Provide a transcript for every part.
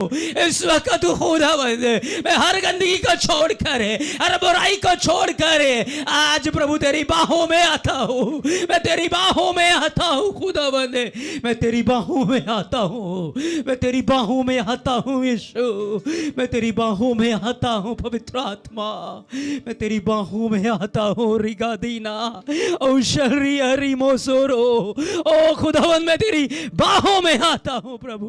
इस वक्त खुदावंद मैं हर गंदगी को छोड़कर, हर बुराई को छोड़कर आज प्रभु तेरी बाहों में आता हूँ। मैं तेरी बाहों में आता हूँ खुदावंद, मैं तेरी बाहों में आता हूँ, मैं तेरी बाहों में आता हूँ यीशु, मैं तेरी बाहों में आता हूँ पवित्र आत्मा, मैं तेरी बाहों में आता हूँ रिगादीना ओ शरी हरी मोसोरो। ओ खुदावंद मैं तेरी बाहों में आता हूँ प्रभु।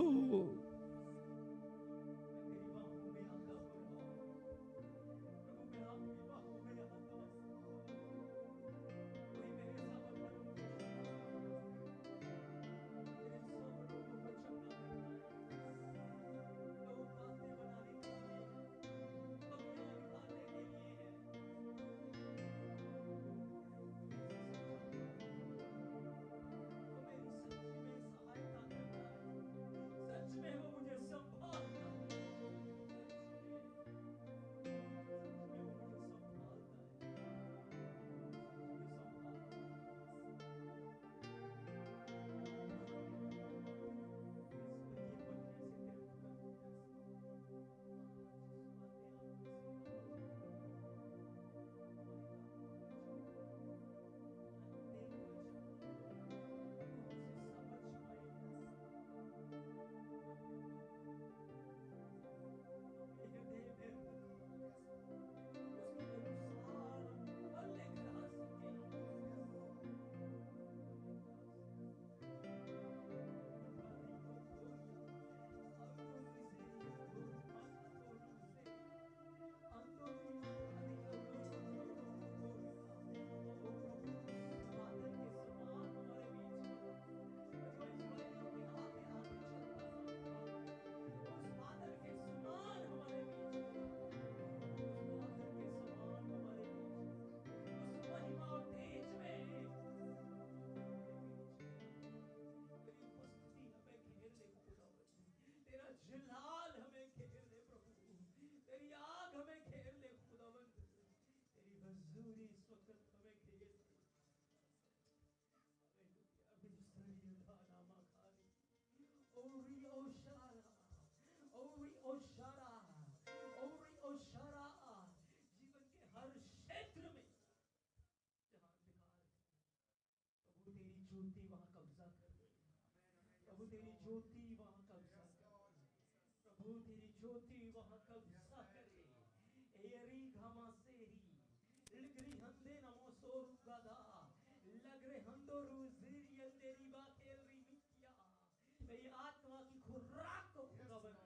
जीवन के हर क्षेत्र में जहां अंधकार है प्रभु तेरी ज्योति वहां कब्जा कर ले, प्रभु तेरी ज्योति वहां कब्जा करे, प्रभु तेरी ज्योति वहां कब्जा करे। एरी घमासेरी लिगरी हंदे नमो सोरु गदा लगरे हंदो रुजिरी अंदेरी बातेरी मिकिया। मेरी आत्मा की खुराक को खुदावंद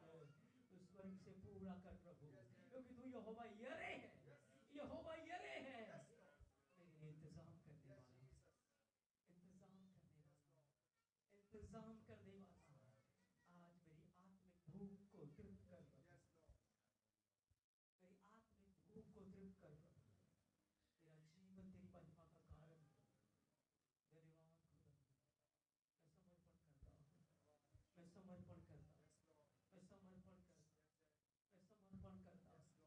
उस वर्ग से पूरा कर प्रभु, क्योंकि तू यहोवा यरे है, यहोवा यरे है। मेरे लिए इंतजाम करने वाला, इंतजाम करने वाला, इंतजाम करने वाला, आज मेरी आत्मिक भूख को तृप्त कर प्रभु, मेरी आत्मिक भूख को तृप्त कर प्रभु। मेरा जीवन तेरी महिमा का कारण है। धन्यवाद खुदा, मैं समर्पण करता हूँ, मैं समर्पण करता हूँ, मैं समर्पण करता हूँ,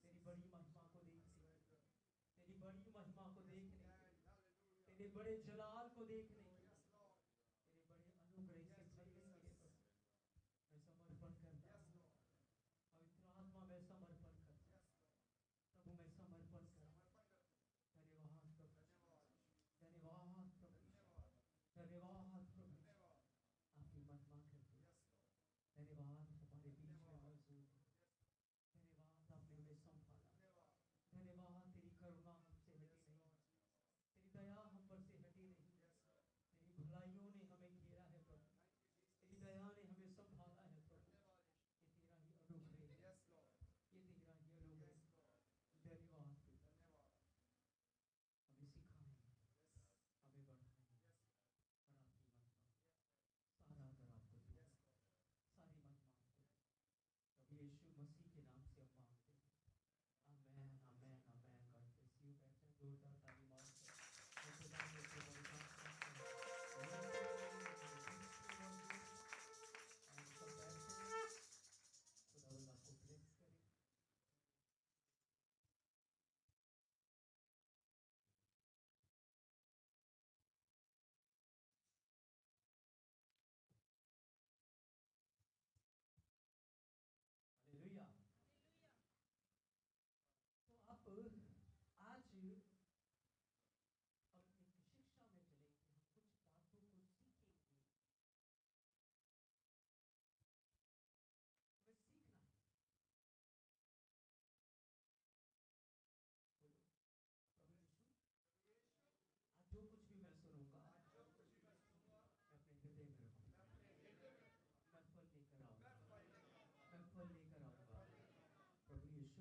मैं समर्पण करता हूँ तेरी बड़ी महिमा को देखने के लिए, तेरी बड़ी महिमा को देखने के लिए, तेरे बड़े जलाल को देखने के लिए, तेरे बड़े अनुग्रह से भरने के लिए प्रभु मैं समर्पण करता हूँ। पवित्र आत्मा मैं समर्पण करता हूँ प्रभु, मैं समर्पण करता हूँ। धन्यवाद प्रभु, धन्यवाद प्रभु, धन्यवाद प्रभु, आपकी महिमा करते हैं। धन्यवाद हमारे बीच में मौजूद है, धन्यवाद आपने हमें संभाला, धन्यवाद तेरी करुणा हमसे हटी नहीं, तेरी दया हम पर से हटी नहीं,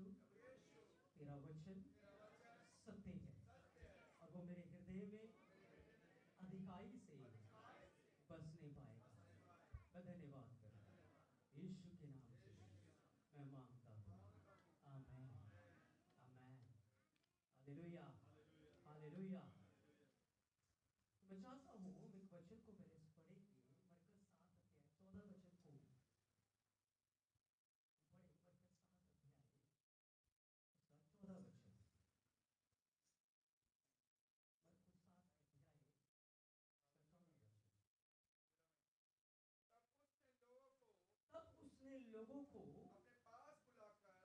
तेरा वचन सत्य है और वो मेरे हृदय में अधिकाई से बसने पाएगा। मैं धन्यवाद करता हूं यीशु के नाम से मैं मांगता हूँ, आमेन आमेन। Hallelujah hallelujah. मैं चाहता हूँ एक वचन को मेरे से पढ़ेंगे, मरकज 7 अध्याय 14 वचन को पढ़े। मरकज 7 अध्याय उसका 14 वचन, मरकज 7 अध्याय उसका 14 वचन। तब उसने लोगों को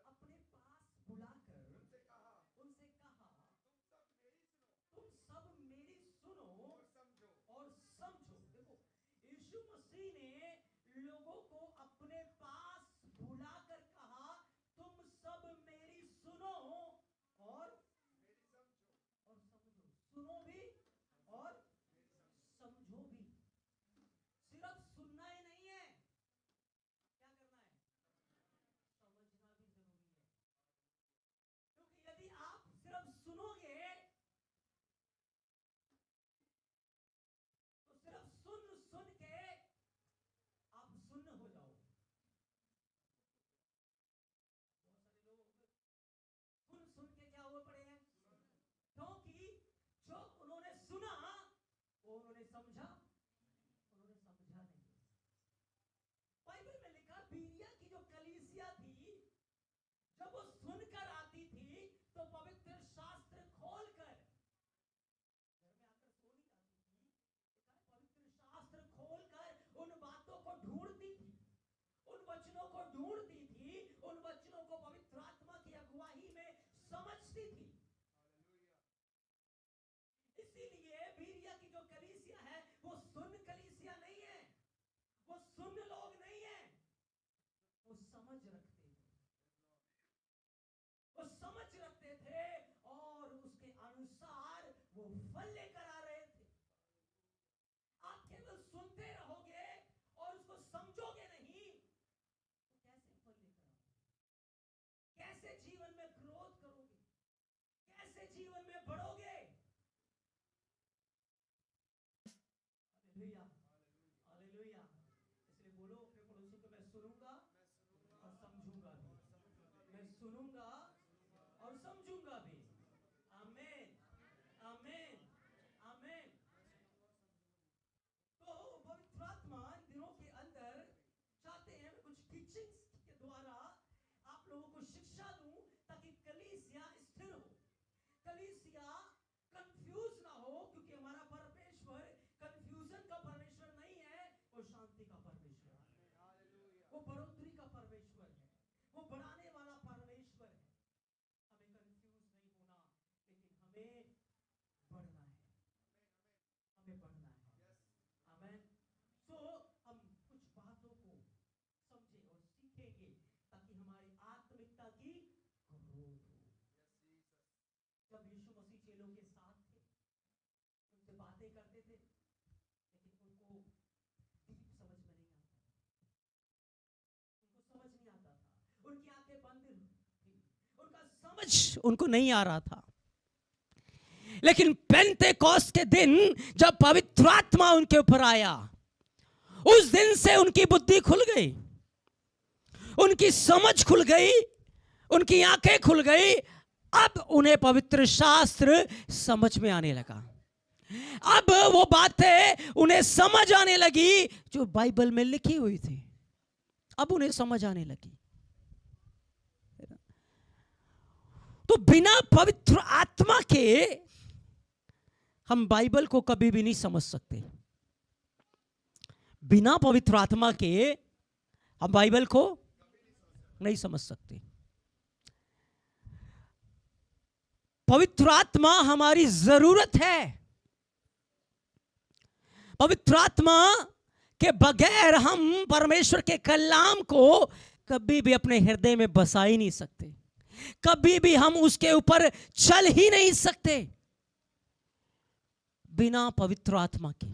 अपने पास बुलाकर उनसे कहा, तुम सब मेरी सुनो और समझो। देखो, यीशु मसीह ने लोगों को अपने पास बुलाकर कहा, तुम सब मेरी सुनो और समझो। सुनो भी और समझो भी। सिर्फ सुनना ही नहीं है, क्या करना है? समझना भी जरूरी है। क्योंकि यदि आप सिर्फ सुनोगे तो सिर्फ सुन सुन के आप सुन्न हो जाओगे। बहुत सारे लोग सुन सुन के क्या हुए पड़े हैं? क्योंकि जो उन्होंने सुना वो उन्होंने समझा नहीं। बाइबल में लिखा, बीरिया की जो कलीसिया थी, जब वो सुनकर आती थी तो पवित्र शास्त्र खोलकर, घर में आकर सो नहीं जाती थी, पवित्र शास्त्र खोलकर उन बातों को ढूंढती थी, उन वचनों को ढूंढती थी, उन वचनों को पवित्र आत्मा की अगुवाई में समझती थी। इसीलिए बीरिया की जो कलीसिया है वो सुन कलीसिया नहीं है, वो सुन लोग नहीं है, वो समझ रखते थे, वो समझ रखते थे और उसके अनुसार वो फल लेकर आ रहे थे। आप केवल सुनते रहोगे और उसको समझोगे नहीं तो कैसे फल लेकर आओगे? कैसे जीवन में ग्रोथ करोगे? कैसे जीवन में बढ़ोगे? Hallelujah hallelujah. इसलिए बोलो अपने पड़ोसी को, मैं सुनूंगा और समझूंगा भी, मैं सुनूंगा और समझूंगा भी। आमीन आमीन आमीन। तो पवित्र आत्मा इन दिनों के अंदर चाहते हैं मैं कुछ टीचिंग्स के द्वारा आप लोगों को शिक्षा दूं ताकि कलीसिया स्थिर हो, कलीसिया कंफ्यूज ना हो, क्योंकि हमारा परमेश्वर कंफ्यूजन का परमेश्वर नहीं है, वो शांति का परमेश्वर है, वो बढ़ोतरी का परमेश्वर है, वो बढ़ाने वाला परमेश्वर है। हमें कंफ्यूज नहीं होना, लेकिन हमें बढ़ना है, हमें बढ़ना है। आमीन। सो हम कुछ बातों को समझें और सीखेंगे ताकि हमारी आत्मिकता की ग्रोथ हो। जब यीशु मसीह चेलों के साथ थे, उनसे बातें करते थे, लेकिन उनको डीप समझ में नहीं आता, उनको समझ नहीं आता था, उनकी आंखें बंद थी, उनका समझ उनको नहीं आ रहा था। लेकिन पेंटेकोस्ट के दिन जब पवित्र आत्मा उनके ऊपर आया, उस दिन से उनकी बुद्धि खुल गई, उनकी समझ खुल गई, उनकी आंखें खुल गई। अब उन्हें पवित्र शास्त्र समझ में आने लगा। अब वो बातें उन्हें समझ आने लगी जो बाइबल में लिखी हुई थी, अब उन्हें समझ आने लगी। तो बिना पवित्र आत्मा के हम बाइबल को कभी भी नहीं समझ सकते। बिना पवित्र आत्मा के हम बाइबल को नहीं समझ सकते। पवित्र आत्मा हमारी जरूरत है। पवित्र आत्मा के बगैर हम परमेश्वर के कलाम को कभी भी अपने हृदय में बसा ही नहीं सकते, कभी भी हम उसके ऊपर चल ही नहीं सकते बिना पवित्र आत्मा के।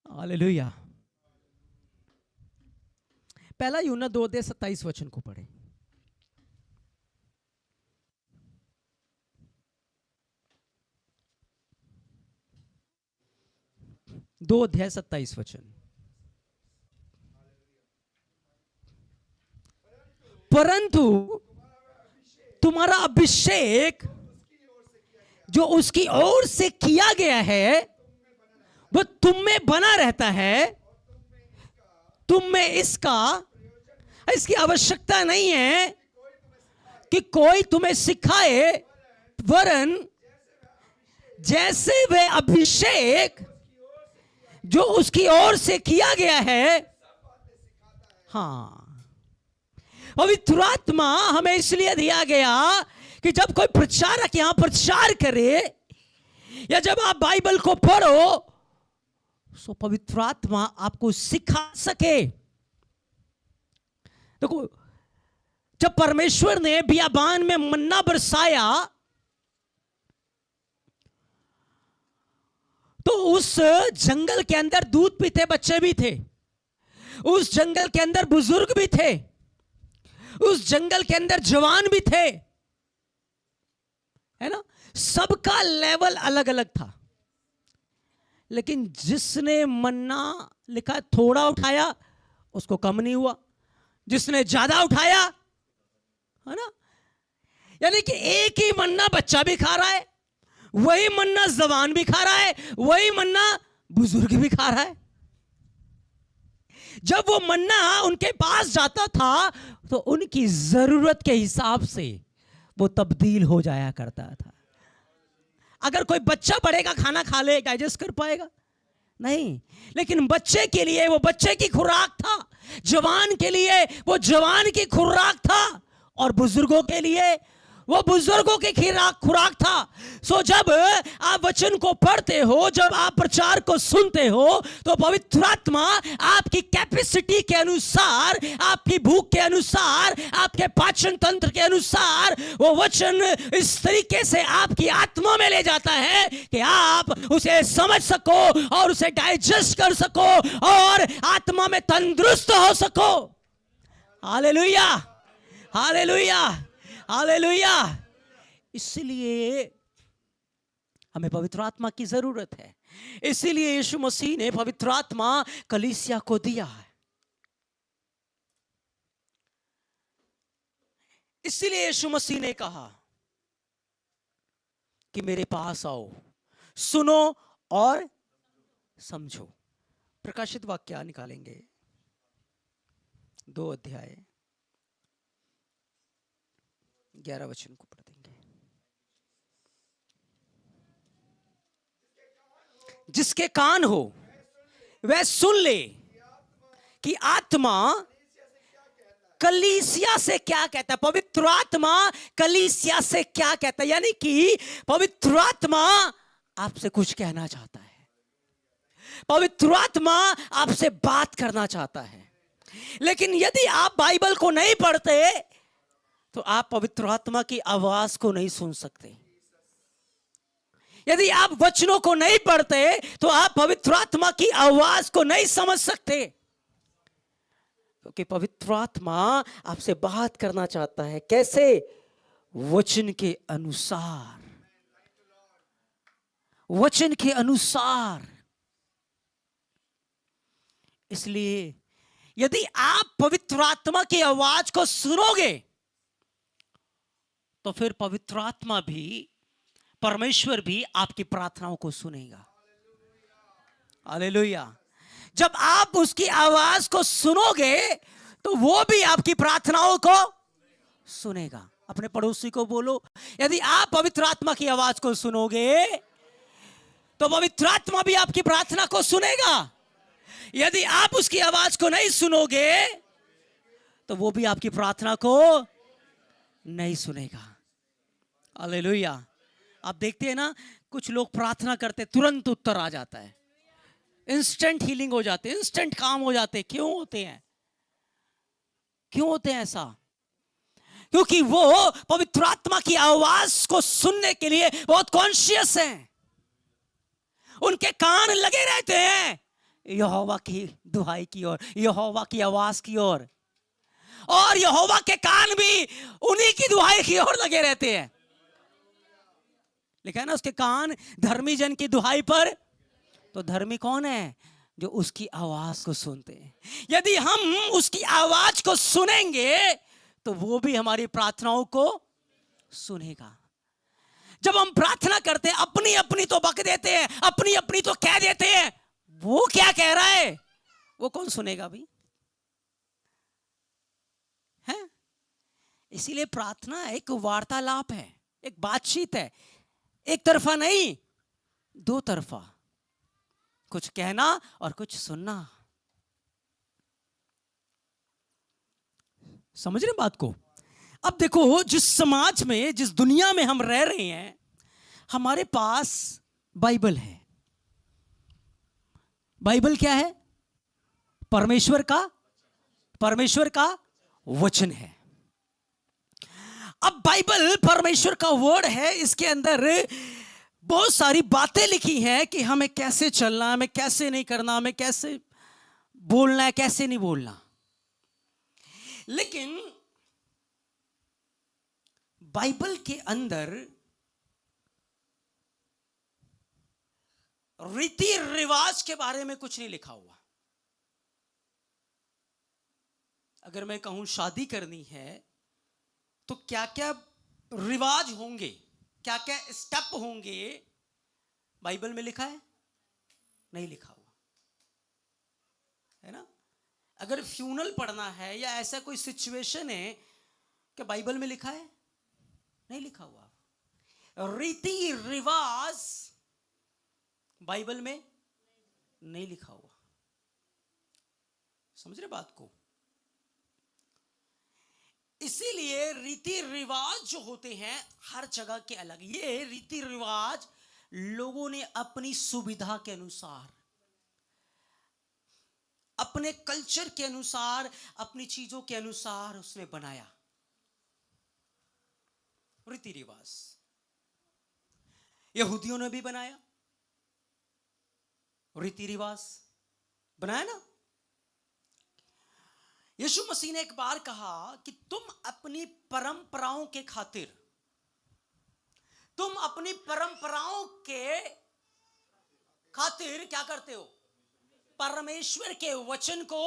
हालेलुया। पहला यूहन्ना 2:27 को पढ़े। 2:27। परंतु तुम्हारा अभिषेक जो उसकी ओर से किया गया है वो तुम में बना रहता है, तुम में इसकी आवश्यकता नहीं है कि कोई तुम्हें सिखाए, वरन जैसे वह अभिषेक जो उसकी ओर से किया गया है। हाँ, पवित्र आत्मा हमें इसलिए दिया गया कि जब कोई प्रचारक यहां प्रचार करे या जब आप बाइबल को पढ़ो तो पवित्र आत्मा आपको सिखा सके। देखो, जब परमेश्वर ने बियाबान में मन्ना बरसाया तो उस जंगल के अंदर दूध पीते बच्चे भी थे, उस जंगल के अंदर बुजुर्ग भी थे, उस जंगल के अंदर जवान भी थे, है ना। सबका लेवल अलग अलग था, लेकिन जिसने मन्ना लिखा थोड़ा उठाया उसको कम नहीं हुआ, जिसने ज्यादा उठाया, है ना। यानी कि एक ही मन्ना बच्चा भी खा रहा है, वही मन्ना जवान भी खा रहा है, वही मन्ना बुजुर्ग भी खा रहा है। जब वो मन्ना उनके पास जाता था तो उनकी जरूरत के हिसाब से वो तब्दील हो जाया करता था। अगर कोई बच्चा बड़े का खाना खा ले, डाइजेस्ट कर पाएगा? नहीं। लेकिन बच्चे के लिए वो बच्चे की खुराक था, जवान के लिए वो जवान की खुराक था, और बुजुर्गों के लिए वो बुजुर्गों की खुराक था। सो जब आप वचन को पढ़ते हो, जब आप प्रचार को सुनते हो, तो पवित्र आत्मा आपकी कैपेसिटी के अनुसार, आपकी भूख के अनुसार, आपके पाचन तंत्र के अनुसार वो वचन इस तरीके से आपकी आत्मा में ले जाता है कि आप उसे समझ सको और उसे डाइजेस्ट कर सको और आत्मा में तंदुरुस्त हो सको। Hallelujah, hallelujah, hallelujah. इसलिए हमें पवित्र आत्मा की जरूरत है। इसीलिए यीशु मसीह ने पवित्र आत्मा कलीसिया को दिया है। इसीलिए यीशु मसीह ने कहा कि मेरे पास आओ, सुनो और समझो। प्रकाशित वाक्य निकालेंगे 2 अध्याय 11 वचन को पढ़ देंगे। जिसके कान हो वह सुन ले कि आत्मा कलीसिया से क्या कहता है। पवित्र आत्मा कलीसिया से क्या कहता है, यानी कि पवित्र आत्मा आपसे कुछ कहना चाहता है, पवित्र आत्मा आपसे बात करना चाहता है। लेकिन यदि आप बाइबल को नहीं पढ़ते तो आप पवित्र आत्मा की आवाज को नहीं सुन सकते। यदि आप वचनों को नहीं पढ़ते तो आप पवित्र आत्मा की आवाज को नहीं समझ सकते, क्योंकि पवित्र आत्मा आपसे बात करना चाहता है। कैसे? वचन के अनुसार, वचन के अनुसार। इसलिए यदि आप पवित्र आत्मा की आवाज को सुनोगे तो फिर पवित्र आत्मा भी, परमेश्वर भी आपकी प्रार्थनाओं को सुनेगा। हालेलुया। जब आप उसकी आवाज को सुनोगे तो वो भी आपकी प्रार्थनाओं को सुनेगा। अपने पड़ोसी को बोलो, यदि आप पवित्र आत्मा की आवाज को सुनोगे तो पवित्र आत्मा भी आपकी प्रार्थना को सुनेगा। यदि आप उसकी आवाज को नहीं सुनोगे तो वो भी आपकी प्रार्थना को नहीं सुनेगा। हालेलुया। आप देखते हैं ना, कुछ लोग प्रार्थना करते तुरंत उत्तर आ जाता है, इंस्टेंट हीलिंग हो जाते, इंस्टेंट काम हो जाते। क्यों होते हैं? क्यों होते हैं ऐसा? क्योंकि वो पवित्र आत्मा की आवाज को सुनने के लिए बहुत कॉन्शियस हैं। उनके कान लगे रहते हैं यहोवा की दुहाई की ओर, यहोवा की आवाज की ओर। और यहोवा के कान भी उन्हीं की दुहाई की ओर लगे रहते हैं। लिखा है ना, उसके कान धर्मी जन की दुहाई पर। तो धर्मी कौन है? जो उसकी आवाज को सुनते हैं। यदि हम उसकी आवाज को सुनेंगे तो वो भी हमारी प्रार्थनाओं को सुनेगा। जब हम प्रार्थना करते हैं, अपनी अपनी तो बक देते हैं, अपनी अपनी तो कह देते हैं, वो क्या कह रहा है वो कौन सुनेगा भी? है? इसीलिए प्रार्थना एक वार्तालाप है, एक बातचीत है, एक तरफा नहीं, दो तरफा। कुछ कहना और कुछ सुनना। समझ रहे बात को? अब देखो, जिस समाज में, जिस दुनिया में हम रह रहे हैं, हमारे पास बाइबल है। बाइबल क्या है? परमेश्वर का वचन है। अब बाइबल परमेश्वर का वर्ड है, इसके अंदर बहुत सारी बातें लिखी हैं कि हमें कैसे चलना है, हमें कैसे नहीं करना, हमें कैसे बोलना है, कैसे नहीं बोलना। लेकिन बाइबल के अंदर रीति रिवाज के बारे में कुछ नहीं लिखा हुआ। अगर मैं कहूं शादी करनी है तो क्या क्या रिवाज होंगे, क्या क्या स्टेप होंगे, बाइबल में लिखा है? नहीं लिखा हुआ है ना। अगर फ्यूनल पढ़ना है या ऐसा कोई सिचुएशन है, क्या बाइबल में लिखा है? नहीं लिखा हुआ। रीति रिवाज बाइबल में नहीं लिखा हुआ। समझ रहे बात को? इसीलिए रीति रिवाज जो होते हैं हर जगह के अलग। ये रीति रिवाज लोगों ने अपनी सुविधा के अनुसार, अपने कल्चर के अनुसार, अपनी चीजों के अनुसार उसने बनाया। रीति रिवाज यहूदियों ने भी बनाया, रीति रिवाज बनाया ना। यीशु मसीह ने एक बार कहा कि तुम अपनी परंपराओं के खातिर, तुम अपनी परंपराओं के खातिर क्या करते हो? परमेश्वर के वचन को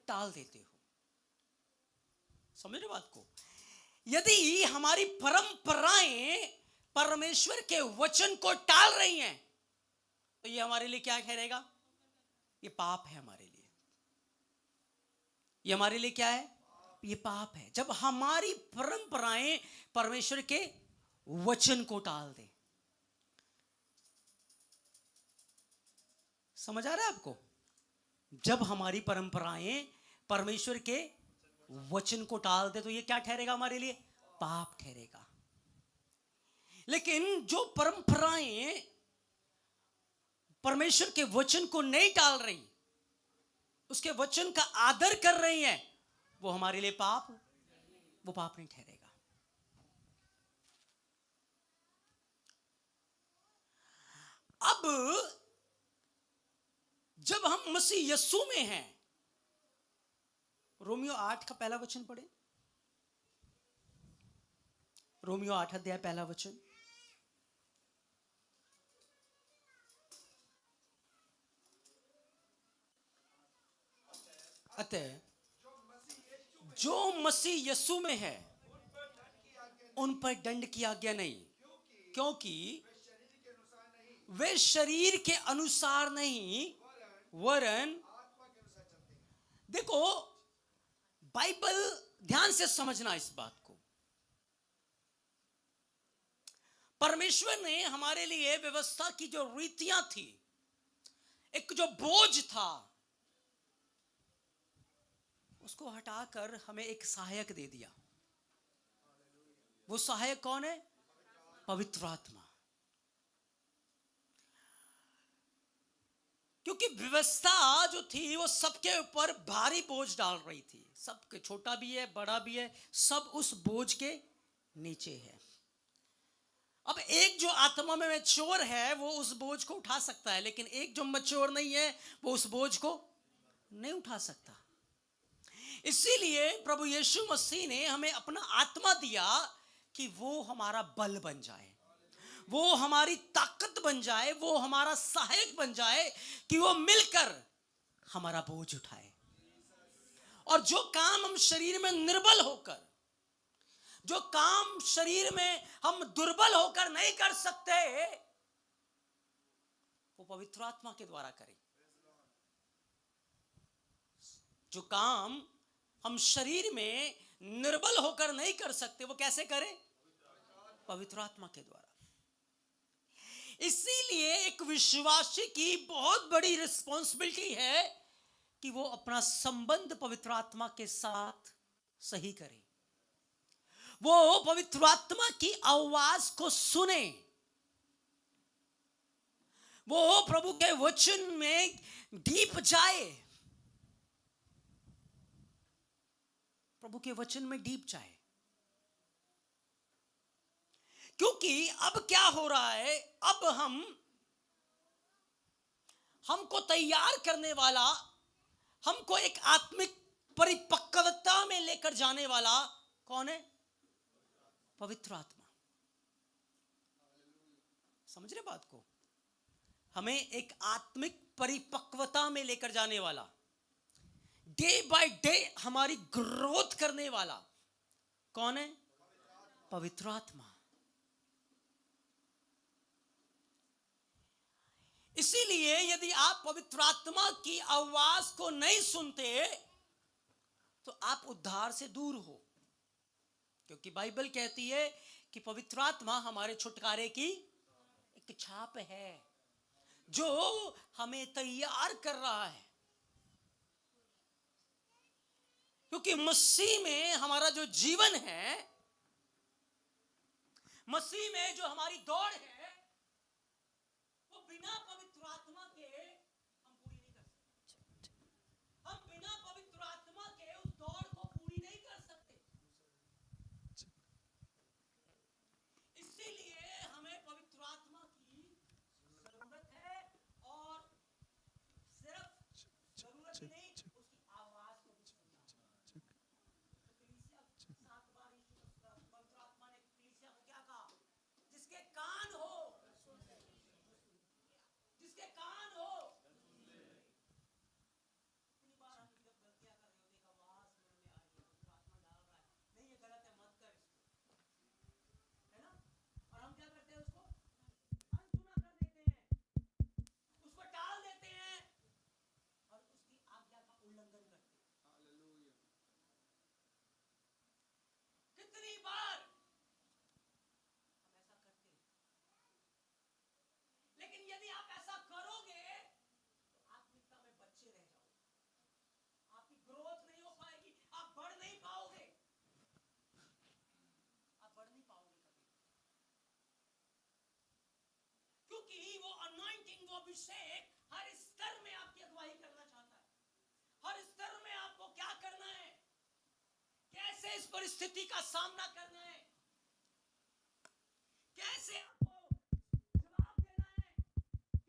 टाल देते हो। समझ रहे बात को? यदि हमारी परंपराएं परमेश्वर के वचन को टाल रही हैं तो ये हमारे लिए क्या ठहरेगा? ये पाप है हमारे लिए। ये हमारे लिए क्या है? ये पाप है। जब हमारी परंपराएं परमेश्वर के वचन को टाल दे। समझ आ रहा है आपको? जब हमारी परंपराएं परमेश्वर के वचन को टाल दे तो ये क्या ठहरेगा हमारे लिए? पाप ठहरेगा। लेकिन जो परंपराएं परमेश्वर के वचन को नहीं टाल रही, उसके वचन का आदर कर रही हैं, वो हमारे लिए पाप नहीं ठहरेगा। अब जब हम मसीह यीशु में हैं, रोमियो 8 का पहला वचन पढ़े। रोमियो 8 अध्याय पहला वचन। अतः जो मसीह यीशु में है उन पर दंड की आज्ञा नहीं, क्योंकि वे शरीर के अनुसार नहीं वरन, देखो बाइबल ध्यान से समझना इस बात को। परमेश्वर ने हमारे लिए व्यवस्था की जो रीतियां थी, एक जो बोझ था, उसको हटाकर हमें एक सहायक दे दिया। वो सहायक कौन है? पवित्र आत्मा। क्योंकि व्यवस्था जो थी वो सबके ऊपर भारी बोझ डाल रही थी। सबके, छोटा भी है बड़ा भी है, सब उस बोझ के नीचे है। अब एक जो आत्मा में मैच्योर है वो उस बोझ को उठा सकता है, लेकिन एक जो मैच्योर नहीं है वो उस बोझ को नहीं उठा सकता। इसीलिए प्रभु यीशु मसीह ने हमें अपना आत्मा दिया कि वो हमारा बल बन जाए, वो हमारी ताकत बन जाए, वो हमारा सहायक बन जाए कि वो मिलकर हमारा बोझ उठाए। और जो काम हम शरीर में निर्बल होकर, जो काम शरीर में हम दुर्बल होकर नहीं कर सकते, वो पवित्र आत्मा के द्वारा करें। जो काम हम शरीर में निर्बल होकर नहीं कर सकते, वो कैसे करें? पवित्र आत्मा के द्वारा। इसीलिए एक विश्वासी की बहुत बड़ी रिस्पॉन्सिबिलिटी है कि वो अपना संबंध पवित्र आत्मा के साथ सही करे, वो पवित्र आत्मा की आवाज को सुने, वो प्रभु के वचन में डीप जाए, प्रभु के वचन में डीप जाए। क्योंकि अब क्या हो रहा है, अब हमको तैयार करने वाला, हमको एक आत्मिक परिपक्वता में लेकर जाने वाला कौन है? पवित्र आत्मा। समझ रहे बात को? हमें एक आत्मिक परिपक्वता में लेकर जाने वाला, डे बाय डे हमारी ग्रोथ करने वाला कौन है? पवित्र आत्मा। इसीलिए यदि आप पवित्र आत्मा की आवाज को नहीं सुनते तो आप उद्धार से दूर हो, क्योंकि बाइबल कहती है कि पवित्र आत्मा हमारे छुटकारे की एक छाप है जो हमें तैयार कर रहा है। क्योंकि मसीह में हमारा जो जीवन है, मसीह में जो हमारी दौड़ है, वो बिना पवित्र आत्मा के हम पूरी नहीं कर सकते। हम बिना पवित्र आत्मा के उस दौड़ को पूरी नहीं कर सकते। इसीलिए हमें पवित्र आत्मा की जरूरत है, और सिर्फ जरूरत ही नहीं, उसकी आवाज को भी सुनना। तो कलीसिया 7 बार पवित्र आत्मा ने कलीसिया को क्या कहा? जिसके कान हो, जिसके कान हो। कितनी बार हम जब गलतियां कर रहे होते, एक आवाज मन में आ रही है, पवित्र आत्मा डाल रहा है, नहीं ये गलत है, मत कर इसको, है ना? और हम क्या करते हैं? उसको अनसुना कर देते हैं, उसको टाल देते हैं और उसकी आज्ञा का उल्लंघन करते हैं। कितनी बार हम ऐसा करते हैं। लेकिन यदि आप ऐसा करोगे तो आत्मिकता में बच्चे रह जाओगे, आपकी ग्रोथ नहीं हो पाएगी, आप बढ़ नहीं पाओगे, आप बढ़ नहीं पाओगे कभी। क्योंकि वो अनॉइंटिंग, वो अभिषेक हर स्तर में आपकी अगुवाई करना चाहता है। हर स्तर में आपको क्या करना है, कैसे इस परिस्थिति का सामना करना है, कैसे आपको जवाब देना है,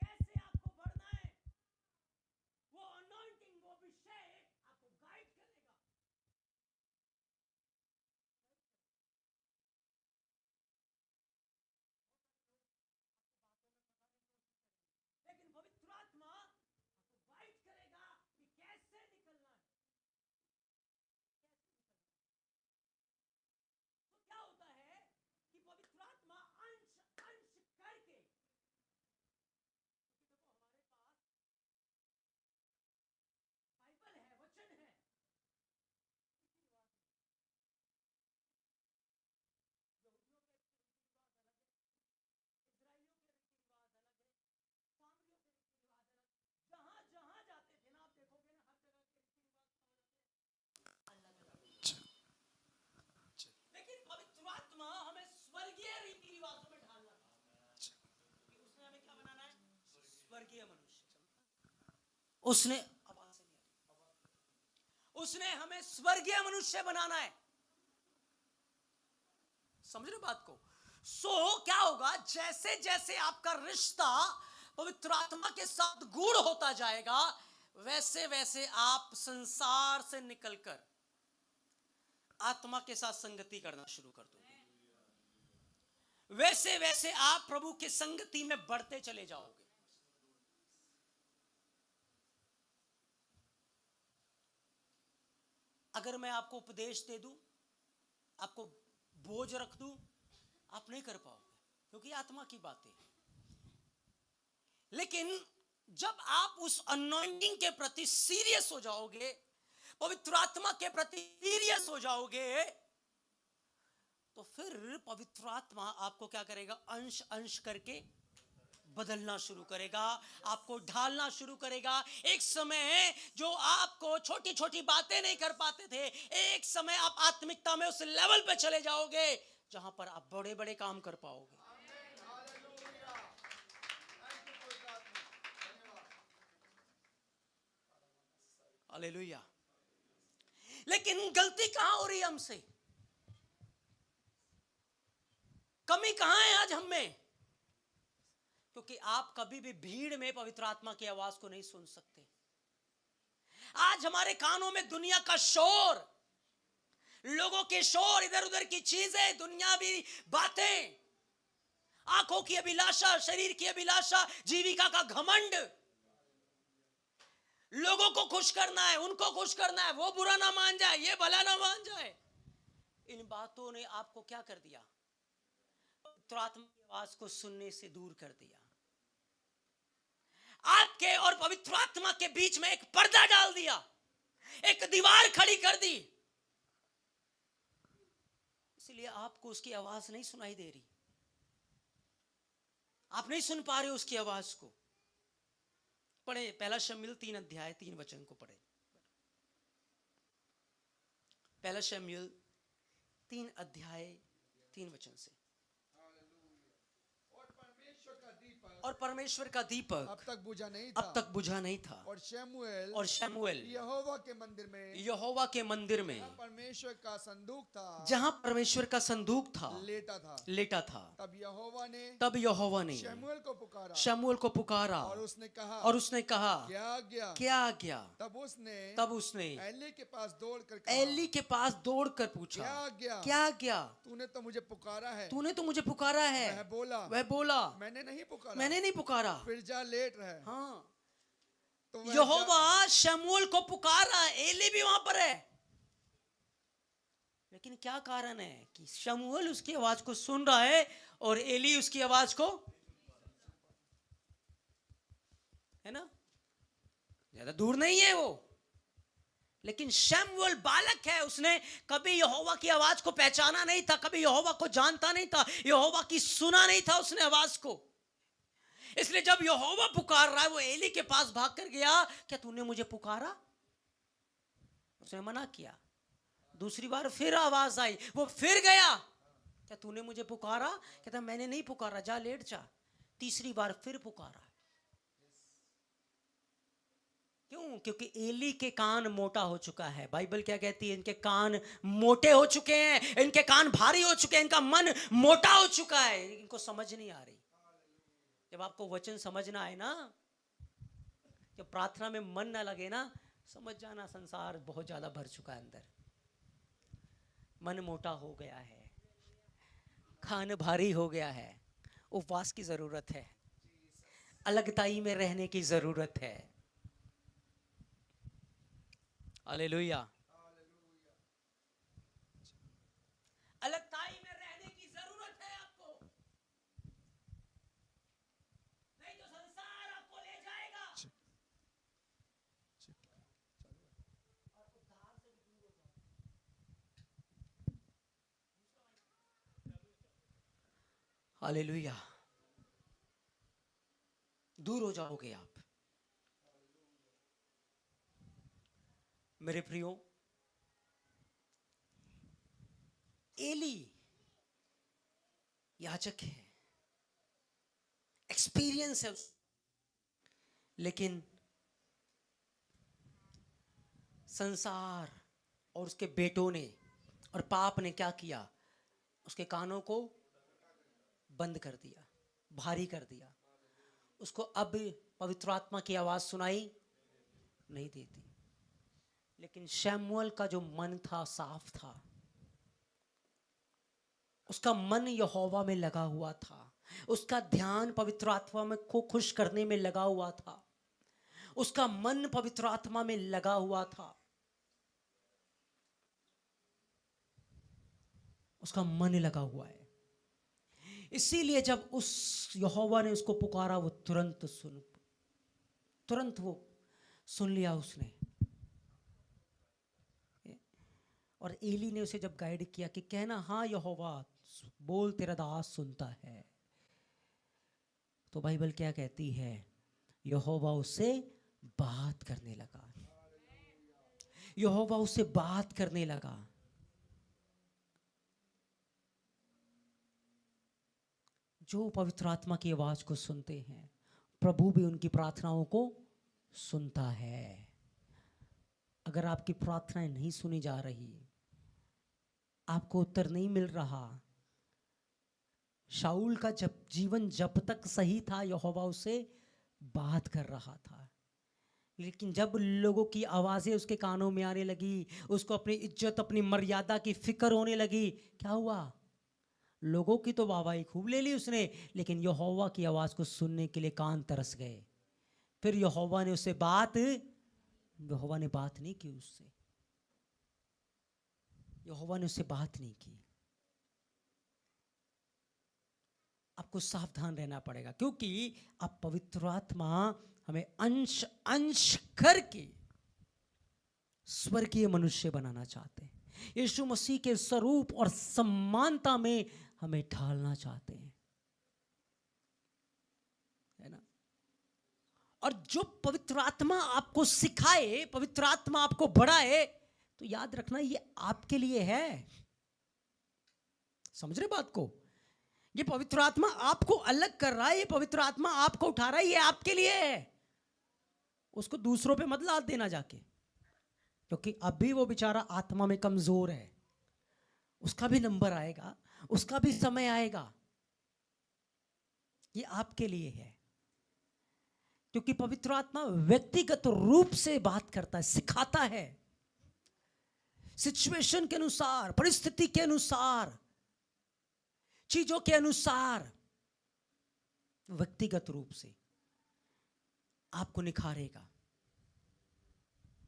कैसे आपको बढ़ना है। वो अनॉइंटिंग, वो अभिषेक आपको गाइड करेगा। लेकिन पवित्र आत्मा आपको गाइड करेगा कि कैसे निकलना है, कैसे निकलना है। तो क्या होता है कि पवित्र आत्मा अंश अंश करके, क्योंकि देखो हमारे पास बाइबल है, वचन है, रीति रिवाज नहीं। यहूदियों के रीति रिवाज अलग है, इजराइलियों के रीति रिवाज अलग है, सामरियों के रीति रिवाज अलग। जहां जहां जाते थे ना, आप देखोगे ना, हर जगह के रीति रिवाज क्या हो जाते हैं? अलग अलग। लेकिन पवित्र आत्मा हमें स्वर्गीय रीति रिवाजों में ढालना चाहता है, कि उसने हमें क्या बनाना है? स्वर्गीय मनुष्य। उसने आवाज से नहीं आ रही। उसने हमें स्वर्गीय मनुष्य बनाना है। समझ रहे बात को? क्या होगा, जैसे जैसे आपका रिश्ता पवित्र आत्मा के साथ गूढ़ होता जाएगा, वैसे वैसे आप संसार से निकलकर आत्मा के साथ संगति करना शुरू कर दोगे, वैसे वैसे आप प्रभु की संगति में बढ़ते चले जाओगे। अगर मैं आपको उपदेश दे दूं, आपको बोझ रख दूं, आप नहीं कर पाओगे, क्योंकि आत्मा की बातें हैं। लेकिन जब आप उस अनॉइंटिंग के प्रति सीरियस हो जाओगे, पवित्र आत्मा के प्रति सीरियस हो जाओगे, तो फिर पवित्र आत्मा आपको क्या करेगा? अंश अंश करके बदलना शुरू करेगा, आपको ढालना शुरू करेगा। एक समय जो आपको छोटी छोटी बातें नहीं कर पाते थे, एक समय आप आत्मिकता में उस लेवल पे चले जाओगे जहां पर आप बड़े बड़े काम कर पाओगे। हालेलुया। लेकिन गलती कहां हो रही है हमसे? कमी कहां है आज हम में? क्योंकि आप कभी भी भीड़ में पवित्र आत्मा की आवाज को नहीं सुन सकते। आज हमारे कानों में दुनिया का शोर, लोगों के शोर, इधर उधर की चीजें, दुनियावी बातें, आंखों की अभिलाषा, शरीर की अभिलाषा, जीविका का घमंड, लोगों को खुश करना है, उनको खुश करना है, वो बुरा ना मान जाए, ये भला ना मान जाए, इन बातों ने आपको क्या कर दिया? पवित्र आत्मा की आवाज को सुनने से दूर कर दिया। आपके और पवित्र आत्मा के बीच में एक पर्दा डाल दिया, एक दीवार खड़ी कर दी। इसलिए आपको उसकी आवाज नहीं सुनाई दे रही, आप नहीं सुन पा रहे उसकी आवाज को। पढ़े पहला शमूएल 3 अध्याय 3 वचन को पढ़े। पहला शमूएल 3 अध्याय 3 वचन से। और परमेश्वर का दीपक अब तक बुझा नहीं था। और शमूएल यहोवा के मंदिर में परमेश्वर का संदूक था, जहां परमेश्वर का संदूक था, लेटा था। तब यहोवा ने शमूएल को पुकारा और उसने कहा क्या आज्ञा? तब उसने एली के पास दौड़कर पूछा, क्या आज्ञा? तूने तो मुझे पुकारा है। वह बोला, मैंने नहीं पुकारा। फिर जा लेट रहे। हाँ, तो यहोवा शमूएल को पुकारा, एली भी वहां पर है। लेकिन क्या कारण है कि शमूएल उसकी आवाज को सुन रहा है और एली उसकी आवाज को, है ना, ज्यादा दूर नहीं है वो। लेकिन शमूएल बालक है, उसने कभी यहोवा की आवाज को पहचाना नहीं था, कभी यहोवा को जानता नहीं था, यहोवा की सुना नहीं था उसने आवाज को। इसलिए जब यहोवा पुकार रहा है, वो एली के पास भाग कर गया, क्या तूने मुझे पुकारा? उसने मना किया। दूसरी बार फिर आवाज आई, वो फिर गया, क्या तूने मुझे पुकारा? कहता मैंने नहीं पुकारा, जा लेट जा। तीसरी बार फिर पुकारा। क्यों? क्योंकि एली के कान मोटा हो चुका है। बाइबल क्या कहती है? इनके कान मोटे हो चुके हैं, इनके कान भारी हो चुके हैं, इनका मन मोटा हो चुका है, इनको समझ नहीं आ रही। जब आपको वचन समझना है ना, जब प्रार्थना में मन ना लगे ना, समझ जाना संसार बहुत ज्यादा भर चुका है अंदर। मन मोटा हो गया है, खान भारी हो गया है, उपवास की जरूरत है, अलगताई में रहने की जरूरत है। हालेलुया। अलगताई में रहने की जरूरत है आपको, नहीं तो संसार आपको ले जाएगा और उद्धार से भी दूर हो जाओगे। हालेलुया। दूर हो जाओगे आप। मेरे प्रियो, एली याजक है, एक्सपीरियंस है, लेकिन संसार और उसके बेटों ने और पाप ने क्या किया? उसके कानों को बंद कर दिया, भारी कर दिया। उसको अब पवित्र आत्मा की आवाज सुनाई नहीं देती। लेकिन शमूएल का जो मन था साफ था, उसका मन यहोवा में लगा हुआ था, उसका ध्यान पवित्र आत्मा में को खुश करने में लगा हुआ था, उसका मन पवित्र आत्मा में लगा हुआ था, उसका मन लगा हुआ है। इसीलिए जब उस यहोवा ने उसको पुकारा, वो तुरंत वो सुन लिया उसने। और एली ने उसे जब गाइड किया कि कहना, हाँ यहोवा बोल, तेरा दास सुनता है, तो बाइबल क्या कहती है, यहोवा उससे बात करने लगा। यहोवा उससे बात करने लगा। जो पवित्र आत्मा की आवाज को सुनते हैं, प्रभु भी उनकी प्रार्थनाओं को सुनता है। अगर आपकी प्रार्थनाएं नहीं सुनी जा रही, आपको उत्तर नहीं मिल रहा, शाऊल का जीवन जब तक सही था, यहोवा उससे बात कर रहा था। लेकिन जब लोगों की आवाजें उसके कानों में आने लगी, उसको अपनी इज्जत, अपनी मर्यादा की फिक्र होने लगी, क्या हुआ? लोगों की तो वाहवाही खूब ले ली उसने, लेकिन यहोवा की आवाज को सुनने के लिए कान तरस गए। फिर यहोवा ने बात नहीं की उससे। यहोवा ने उससे बात नहीं की। आपको सावधान रहना पड़ेगा, क्योंकि आप पवित्र आत्मा हमें अंश अंश करके स्वर्गीय मनुष्य बनाना चाहते हैं। यीशु मसीह के स्वरूप और समानता में हमें ढालना चाहते हैं, है ना? और जो पवित्र आत्मा आपको सिखाए, पवित्र आत्मा आपको बढ़ाए, तो याद रखना ये आपके लिए है। समझ रहे बात को? ये पवित्र आत्मा आपको अलग कर रहा है, ये पवित्र आत्मा आपको उठा रहा है, ये आपके लिए है। उसको दूसरों पे मत लाद देना जाके, क्योंकि अभी वो बेचारा आत्मा में कमजोर है। उसका भी नंबर आएगा, उसका भी समय आएगा। ये आपके लिए है, क्योंकि पवित्र आत्मा व्यक्तिगत रूप से बात करता है, सिखाता है, सिचुएशन के अनुसार, परिस्थिति के अनुसार, चीजों के अनुसार व्यक्तिगत रूप से आपको निखारेगा।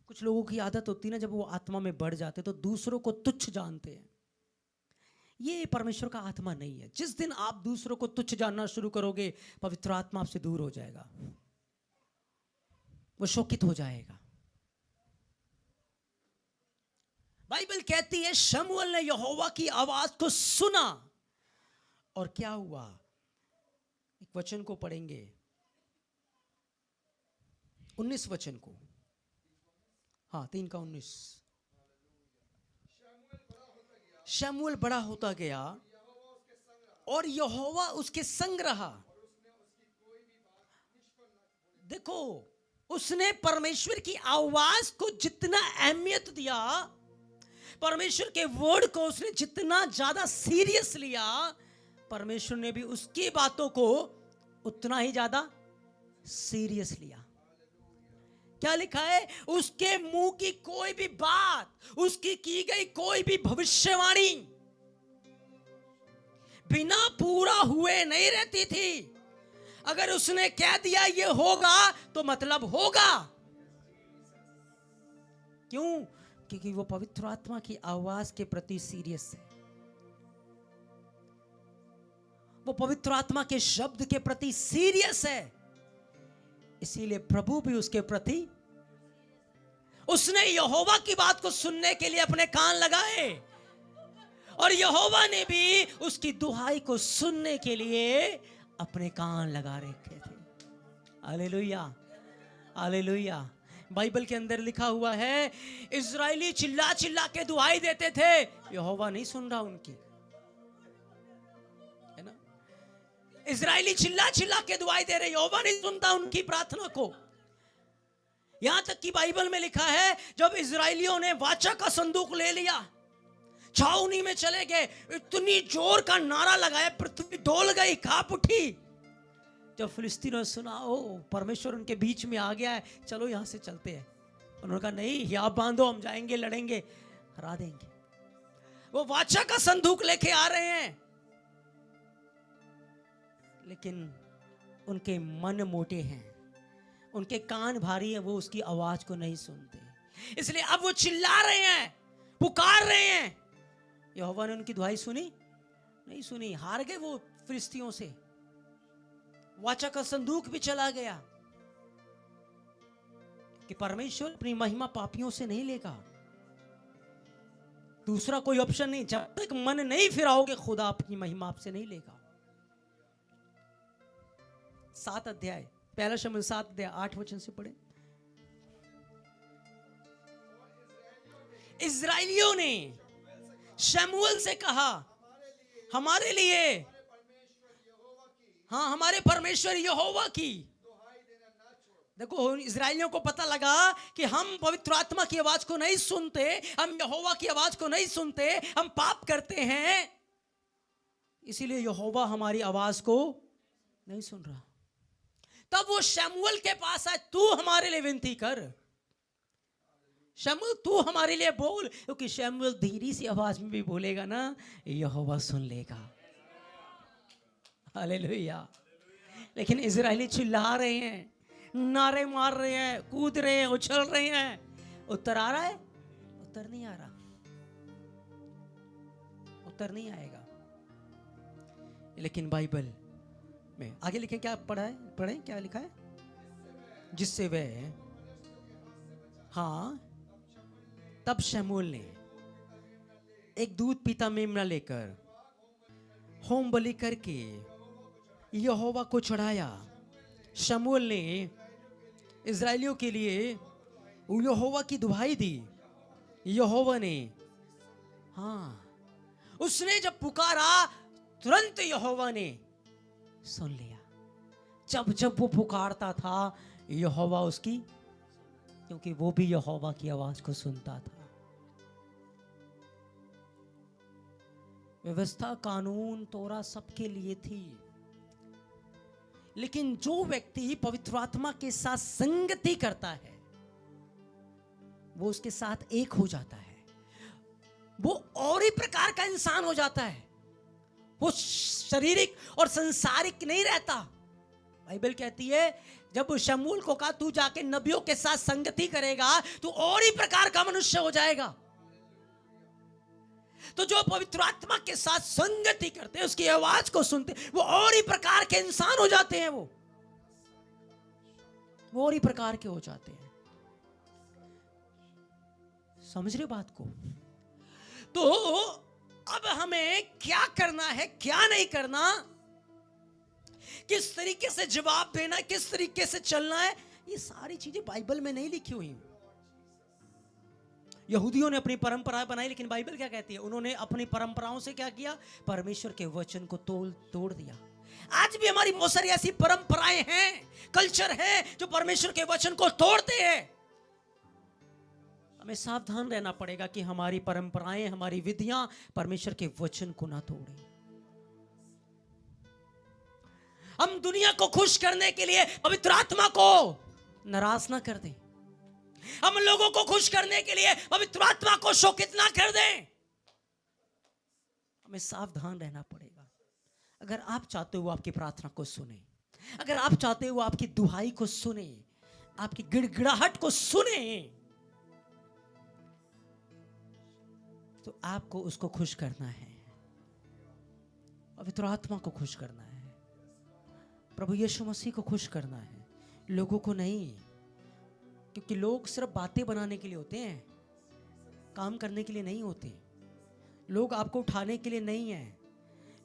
कुछ लोगों की आदत होती है ना, जब वो आत्मा में बढ़ जाते तो दूसरों को तुच्छ जानते हैं। ये परमेश्वर का आत्मा नहीं है। जिस दिन आप दूसरों को तुच्छ जानना शुरू करोगे, पवित्र आत्मा आपसे दूर हो जाएगा, वो शोकित हो जाएगा। बाइबल कहती है शमूएल ने यहोवा की आवाज को सुना, और क्या हुआ? एक वचन को पढ़ेंगे, 19 वचन को, हाँ 3:19। शमूएल बड़ा होता गया और यहोवा उसके संग रहा। देखो, उसने परमेश्वर की आवाज को जितना अहमियत दिया, परमेश्वर के वर्ड को उसने जितना ज्यादा सीरियस लिया, परमेश्वर ने भी उसकी बातों को उतना ही ज्यादा सीरियस लिया। क्या लिखा है? उसके मुंह की कोई भी बात, उसकी की गई कोई भी भविष्यवाणी बिना पूरा हुए नहीं रहती थी। अगर उसने कह दिया ये होगा, तो मतलब होगा। क्यों? क्योंकि वो पवित्र आत्मा की आवाज के प्रति सीरियस है, वो पवित्र आत्मा के शब्द के प्रति सीरियस है। इसीलिए प्रभु भी उसके प्रति, उसने यहोवा की बात को सुनने के लिए अपने कान लगाए, और यहोवा ने भी उसकी दुहाई को सुनने के लिए अपने कान लगा रखे थे। Hallelujah, hallelujah. बाइबल के अंदर लिखा हुआ है, इजरायली चिल्ला चिल्ला के दुहाई देते थे, यहोवा नहीं सुन रहा उनकी, है ना? इजरायली चिल्ला चिल्ला के दुहाई दे रहे, यहोवा नहीं सुनता उनकी प्रार्थना को। यहां तक कि बाइबल में लिखा है, जब इजरायलियों ने वाचा का संदूक ले लिया, छावनी में चले गए, इतनी जोर का नारा लगाया, पृथ्वी डोल गई, कांप उठी। जब फिलिस्तीनों ने सुना, ओ परमेश्वर उनके बीच में आ गया है, चलो यहां से चलते हैं, उन्होंने कहा नहीं, यहाँ बांधो, हम जाएंगे, लड़ेंगे, हरा देंगे। वो वाचा का संदूक लेके आ रहे हैं, लेकिन उनके मन मोटे हैं, उनके कान भारी हैं, वो उसकी आवाज को नहीं सुनते। इसलिए अब वो चिल्ला रहे हैं, पुकार रहे हैं। यहोवा ने उनकी दुहाई सुनी नहीं सुनी, हार गए वो फिलिस्तियों से। वाचा का संदूक भी चला गया कि परमेश्वर अपनी महिमा पापियों से नहीं लेगा। दूसरा कोई ऑप्शन नहीं, जब तक मन नहीं फिराओगे खुदा अपनी महिमा आपसे नहीं लेगा। 7 अध्याय, पहला शमूएल 7 अध्याय 8 वचन से पढ़े। इस्राएलियों ने शमूएल से कहा, हमारे लिए, हाँ हमारे परमेश्वर यहोवा की। देखो इस्राएलियों को पता लगा कि हम पवित्र आत्मा की आवाज को नहीं सुनते, हम यहोवा की आवाज को नहीं सुनते, हम पाप करते हैं, इसीलिए यहोवा हमारी आवाज को नहीं सुन रहा। तब वो शमूएल के पास आए, तू हमारे लिए विनती कर, शमूएल तू हमारे लिए बोल, क्योंकि शमूएल धीरी सी आवाज में भी बोलेगा ना, यहोवा सुन लेगा। हालेलुया। लेकिन इजरायली चिल्ला रहे हैं, नारे मार रहे हैं, कूद रहे हैं, उछल रहे हैं। उत्तर आ रहा है? उत्तर नहीं आ रहा, उत्तर नहीं आएगा। लेकिन बाइबल में आगे लिखे, क्या पढ़ा है, पढ़े क्या लिखा है? जिससे वे, हाँ, तब शमूएल ने एक दूध पीता मेमना लेकर होम बलि करके यहोवा को चढ़ाया। शमूएल ने इस्राएलियों के लिए यहोवा की दुहाई दी। यहोवा ने, हाँ, उसने जब पुकारा तुरंत यहोवा ने सुन लिया। जब जब वो पुकारता था यहोवा उसकी, क्योंकि वो भी यहोवा की आवाज को सुनता था। व्यवस्था, कानून, तोरा सबके लिए थी, लेकिन जो व्यक्ति पवित्र आत्मा के साथ संगति करता है वो उसके साथ एक हो जाता है, वो और ही प्रकार का इंसान हो जाता है, वो शारीरिक और संसारिक नहीं रहता। बाइबल कहती है जब शमूएल को कहा तू जाके नबियों के साथ संगति करेगा तो और ही प्रकार का मनुष्य हो जाएगा। तो जो पवित्र आत्मा के साथ संगति करते हैं, उसकी आवाज को सुनते, वो और ही प्रकार के इंसान हो जाते हैं, वो और ही प्रकार के हो जाते हैं। समझ रहे बात को? तो अब हमें क्या करना है, क्या नहीं करना, किस तरीके से जवाब देना, किस तरीके से चलना है, ये सारी चीजें बाइबल में नहीं लिखी हुई। यहूदियों ने अपनी परंपराएं बनाई, लेकिन बाइबल क्या कहती है? उन्होंने अपनी परंपराओं से क्या किया? परमेश्वर के वचन को तोड़ दिया। आज भी हमारी बहुत सारी ऐसी परंपराएं हैं, कल्चर है, जो परमेश्वर के वचन को तोड़ते हैं। हमें सावधान रहना पड़ेगा कि हमारी परंपराएं, हमारी विधियां परमेश्वर के वचन को ना तोड़ें। हम दुनिया को खुश करने के लिए पवित्र आत्मा को नाराज ना कर दें, हम लोगों को खुश करने के लिए पवित्र आत्मा को शोकित ना कर दें। हमें सावधान रहना पड़ेगा। अगर आप चाहते हो आपकी प्रार्थना को सुने, अगर आप चाहते हो आपकी दुहाई को सुने, आपकी गिड़गिड़ाहट को सुने, तो आपको उसको खुश करना है, पवित्र आत्मा को खुश करना है, प्रभु यीशु मसीह को खुश करना है, लोगों को नहीं। क्योंकि लोग सिर्फ बातें बनाने के लिए होते हैं, काम करने के लिए नहीं होते। लोग आपको उठाने के लिए नहीं है,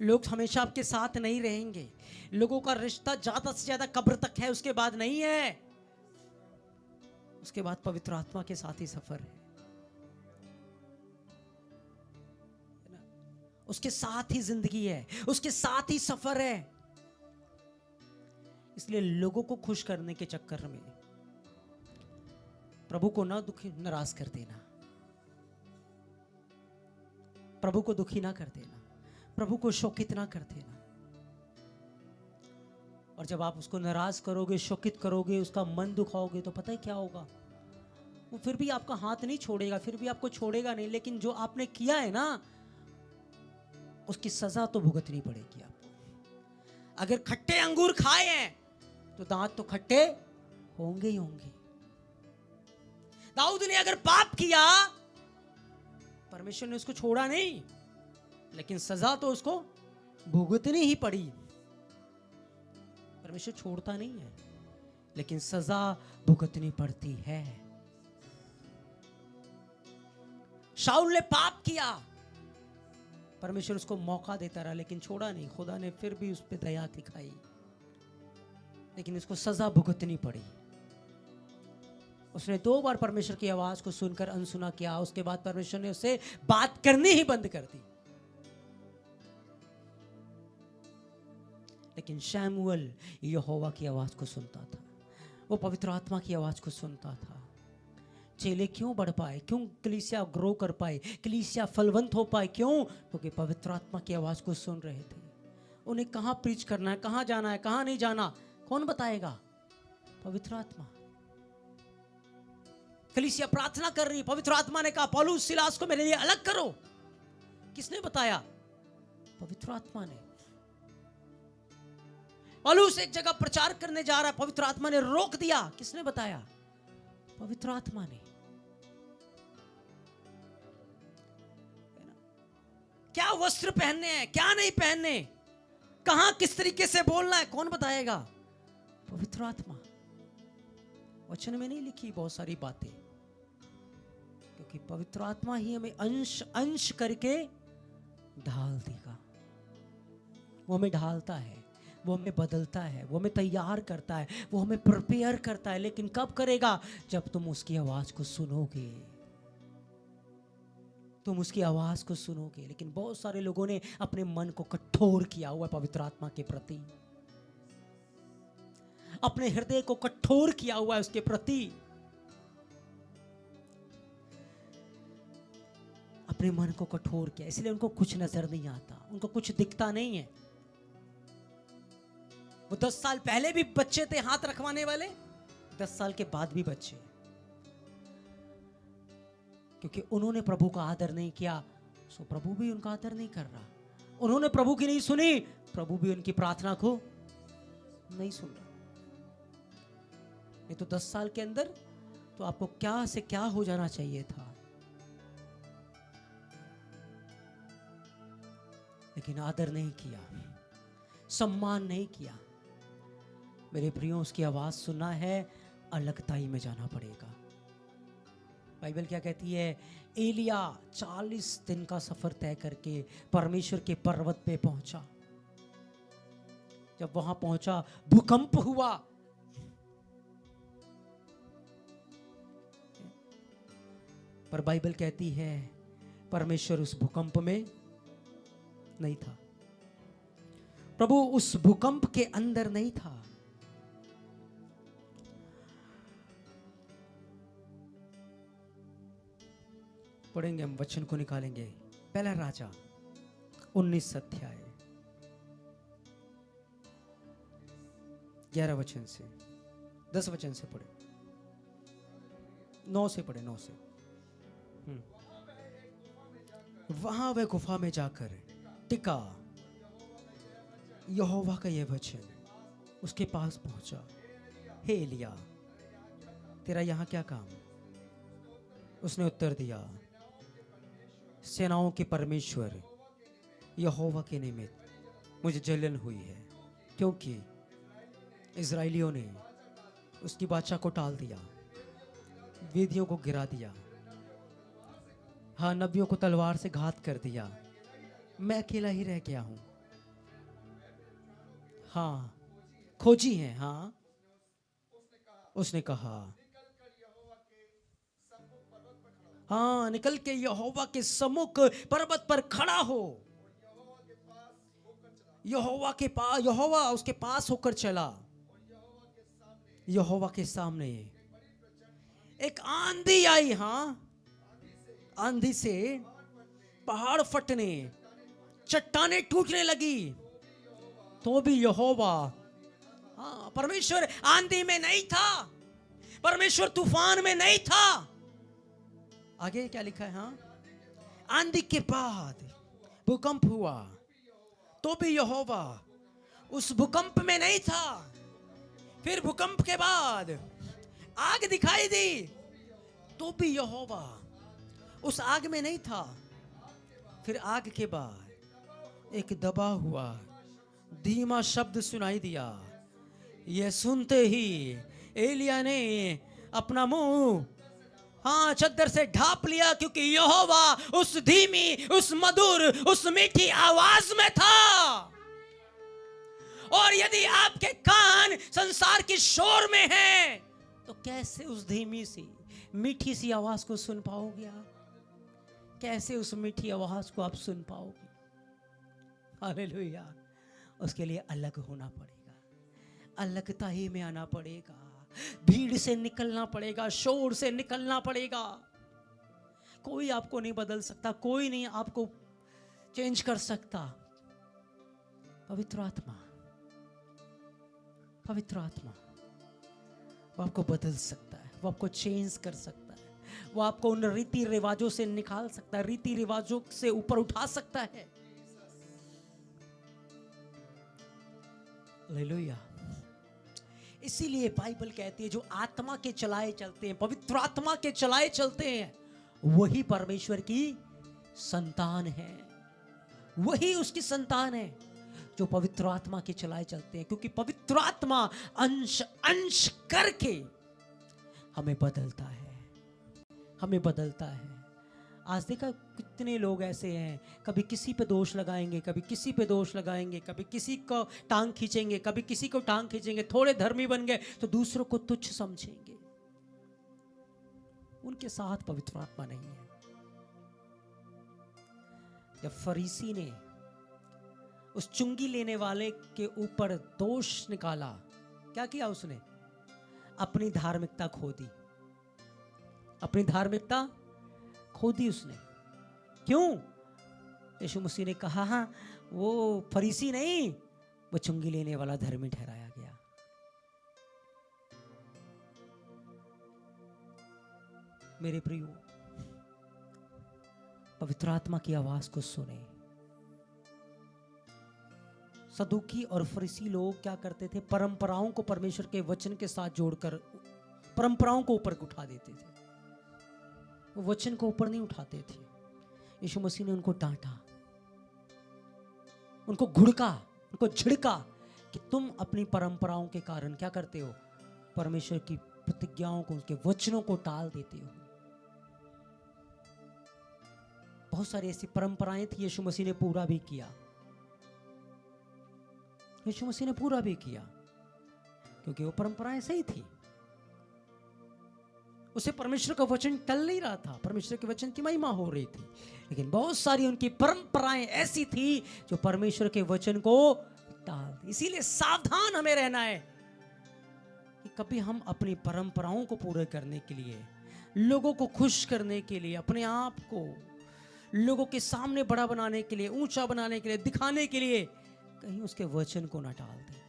लोग हमेशा आपके साथ नहीं रहेंगे। लोगों का रिश्ता ज्यादा से ज्यादा कब्र तक है, उसके बाद नहीं है। उसके बाद पवित्र आत्मा के साथ ही सफर है, उसके साथ ही जिंदगी है, उसके साथ ही सफर है। इसलिए लोगों को खुश करने के चक्कर में प्रभु को ना दुखी नाराज कर देना, प्रभु को दुखी ना कर देना, प्रभु को शोकित ना कर देना। और जब आप उसको नाराज करोगे, शोकित करोगे, उसका मन दुखाओगे, तो पता है क्या होगा? वो फिर भी आपका हाथ नहीं छोड़ेगा, फिर भी आपको छोड़ेगा नहीं, लेकिन जो आपने किया है ना, उसकी सजा तो भुगतनी पड़ेगी आपको। अगर खट्टे अंगूर खाए हैं तो दांत तो खट्टे होंगे ही होंगे। दाऊद ने अगर पाप किया, परमेश्वर ने उसको छोड़ा नहीं, लेकिन सजा तो उसको भुगतनी ही पड़ी। परमेश्वर छोड़ता नहीं है, लेकिन सजा भुगतनी पड़ती है। शाऊल ने पाप किया, परमेश्वर उसको मौका देता रहा, लेकिन छोड़ा नहीं। खुदा ने फिर भी उस पर दया दिखाई, लेकिन उसको सजा भुगतनी पड़ी। उसने 2 बार परमेश्वर की आवाज को सुनकर अनसुना किया। उसके बाद परमेश्वर ने उससे बात करनी ही बंद कर दी। लेकिन शमूएल यहोवा की आवाज को सुनता था, वो पवित्र आत्मा की आवाज को सुनता था। चेले क्यों बढ़ पाए, क्यों कलीसिया ग्रो कर पाए, कलीसिया फलवंत हो पाए? क्यों? क्योंकि पवित्र आत्मा की आवाज को सुन रहे थे। उन्हें कहां प्रीच करना है, कहां जाना है, कहां नहीं जाना, कौन बताएगा? पवित्र आत्मा। कलीसिया प्रार्थना कर रही, पवित्र आत्मा ने कहा पौलुस सिलास को मेरे लिए अलग करो। किसने बताया? पवित्र आत्मा ने। पौलुस एक जगह प्रचार करने जा रहा है, पवित्र आत्मा ने रोक दिया। किसने बताया? पवित्र आत्मा ने। क्या वस्त्र पहनने हैं, क्या नहीं पहनने, कहां किस तरीके से बोलना है, कौन बताएगा? पवित्र आत्मा। वचन में नहीं लिखी बहुत सारी बातें, क्योंकि पवित्र आत्मा ही हमें अंश अंश करके ढाल देगा। वो हमें ढालता है, वो हमें बदलता है, वो हमें तैयार करता है, वो हमें प्रिपेयर करता है। लेकिन कब करेगा? जब तुम उसकी आवाज को सुनोगे, तुम उसकी आवाज को सुनोगे। लेकिन बहुत सारे लोगों ने अपने मन को कठोर किया हुआ है पवित्र आत्मा के प्रति, अपने हृदय को कठोर किया हुआ है उसके प्रति, अपने मन को कठोर किया, इसलिए उनको कुछ नजर नहीं आता, उनको कुछ दिखता नहीं है। वो 10 साल पहले भी बच्चे थे हाथ रखवाने वाले, 10 साल के बाद भी बच्चे, क्योंकि उन्होंने प्रभु का आदर नहीं किया, सो प्रभु भी उनका आदर नहीं कर रहा। उन्होंने प्रभु की नहीं सुनी, प्रभु भी उनकी प्रार्थना को नहीं सुन रहा। ये तो 10 साल के अंदर तो आपको क्या से क्या हो जाना चाहिए था, लेकिन आदर नहीं किया, सम्मान नहीं किया। मेरे प्रियो, उसकी आवाज सुनना है, अलगताई में जाना पड़ेगा। बाइबल क्या कहती है? एलिया 40 दिन का सफर तय करके परमेश्वर के पर्वत पे पहुंचा। जब वहां पहुंचा, भूकंप हुआ। पर बाइबल कहती है परमेश्वर उस भूकंप में नहीं था, प्रभु उस भूकंप के अंदर नहीं था। पढ़ेंगे, हम वचन को निकालेंगे। पहला राजा 19 अध्याय 11 वचन से 10 वचन से पढ़े, 9 से पढ़े, 9 से। वहां वह गुफा में जाकर टिका, यहोवा का यह वचन उसके पास पहुंचा। हे एलिया, तेरा यहां क्या काम? उसने उत्तर दिया, सेनाओं के परमेश्वर यहोवा के निमित्त मुझे जलन हुई है, क्योंकि इजराइलियों ने उसकी बादशाह को टाल दिया, वेदियों को गिरा दिया, हाँ, नबियों को तलवार से घात कर दिया। मैं अकेला ही रह गया हूं। हाँ, खोजी है। हाँ, उसने कहा, हाँ, निकल के यहोवा के सम्मुख पर्वत पर खड़ा हो। यहोवा के पास, यहोवा उसके पास होकर चला। यहोवा के सामने एक आंधी आई। हाँ, आंधी से पहाड़ फटने, चट्टानें टूटने लगी, तो भी यहोवा, हाँ, परमेश्वर आंधी में नहीं था, परमेश्वर तूफान में नहीं था। आगे क्या लिखा है? हाँ, आंधी के बाद भूकंप हुआ, तो भी यहोवा उस भूकंप में नहीं था, फिर भूकंप के बाद आग दिखाई दी, तो भी यहोवा उस आग में नहीं था। फिर आग के बाद एक दबा हुआ धीमा शब्द सुनाई दिया। यह सुनते ही एलिया ने अपना मुंह चद्दर से ढांप लिया, क्योंकि यहोवा उस धीमी, उस मधुर, उस मीठी आवाज में था। और यदि आपके कान संसार की शोर में हैं, तो कैसे उस धीमी सी मीठी सी आवाज को सुन पाओगे आप? कैसे उस मीठी आवाज को आप सुन पाओगे? हालेलुया। उसके लिए अलग होना पड़ेगा, अलगता ही में आना पड़ेगा, भीड़ से निकलना पड़ेगा, शोर से निकलना पड़ेगा। कोई आपको नहीं बदल सकता, कोई नहीं आपको चेंज कर सकता। पवित्र आत्मा, पवित्र आत्मा वो आपको बदल सकता है, वो आपको चेंज कर सकता है, वो आपको उन रीति रिवाजों से निकाल सकता है, रीति रिवाजों से ऊपर उठा सकता है। हालेलुया। इसीलिए बाइबल कहती है जो आत्मा के चलाए चलते हैं, पवित्र आत्मा के चलाए चलते हैं, वही परमेश्वर की संतान है, वही उसकी संतान है जो पवित्र आत्मा के चलाए चलते हैं। क्योंकि पवित्र आत्मा अंश अंश करके हमें बदलता है, हमें बदलता है। आज देखा कितने लोग ऐसे हैं, कभी किसी पे दोष लगाएंगे, कभी किसी पे दोष लगाएंगे, कभी किसी को टांग खींचेंगे, कभी किसी को टांग खींचेंगे। थोड़े धर्मी बन गए तो दूसरों को तुच्छ समझेंगे। उनके साथ पवित्र आत्मा नहीं है। जब फरीसी ने उस चुंगी लेने वाले के ऊपर दोष निकाला, क्या किया उसने? अपनी धार्मिकता खो दी, अपनी धार्मिकता खो दी उसने। क्यों? यीशु मसीह ने कहा वो फरीसी नहीं, वो चुंगी लेने वाला धर्मी ठहराया गया। मेरे प्रियो, पवित्र आत्मा की आवाज को सुने। सदूकी और फरीसी लोग क्या करते थे? परंपराओं को परमेश्वर के वचन के साथ जोड़कर परंपराओं को ऊपर उठा देते थे, वो वचन को ऊपर नहीं उठाते थे। यीशु मसीह ने उनको डांटा, उनको घुड़का, उनको झिड़का कि तुम अपनी परंपराओं के कारण क्या करते हो? परमेश्वर की प्रतिज्ञाओं को, उसके वचनों को टाल देते हो। बहुत सारी ऐसी परंपराएं थी, यीशु मसीह ने पूरा भी किया, यीशु मसीह ने पूरा भी किया, क्योंकि वो परंपराएं सही थी। उसे परमेश्वर का वचन टल नहीं रहा था, परमेश्वर के वचन की महिमा हो रही थी। लेकिन बहुत सारी उनकी परंपराएं ऐसी थी जो परमेश्वर के वचन को टाल दी। इसीलिए सावधान हमें रहना है कि कभी हम अपनी परंपराओं को पूरे करने के लिए, लोगों को खुश करने के लिए, अपने आप को लोगों के सामने बड़ा बनाने के लिए, ऊंचा बनाने के लिए, दिखाने के लिए कहीं उसके वचन को ना टाल दें,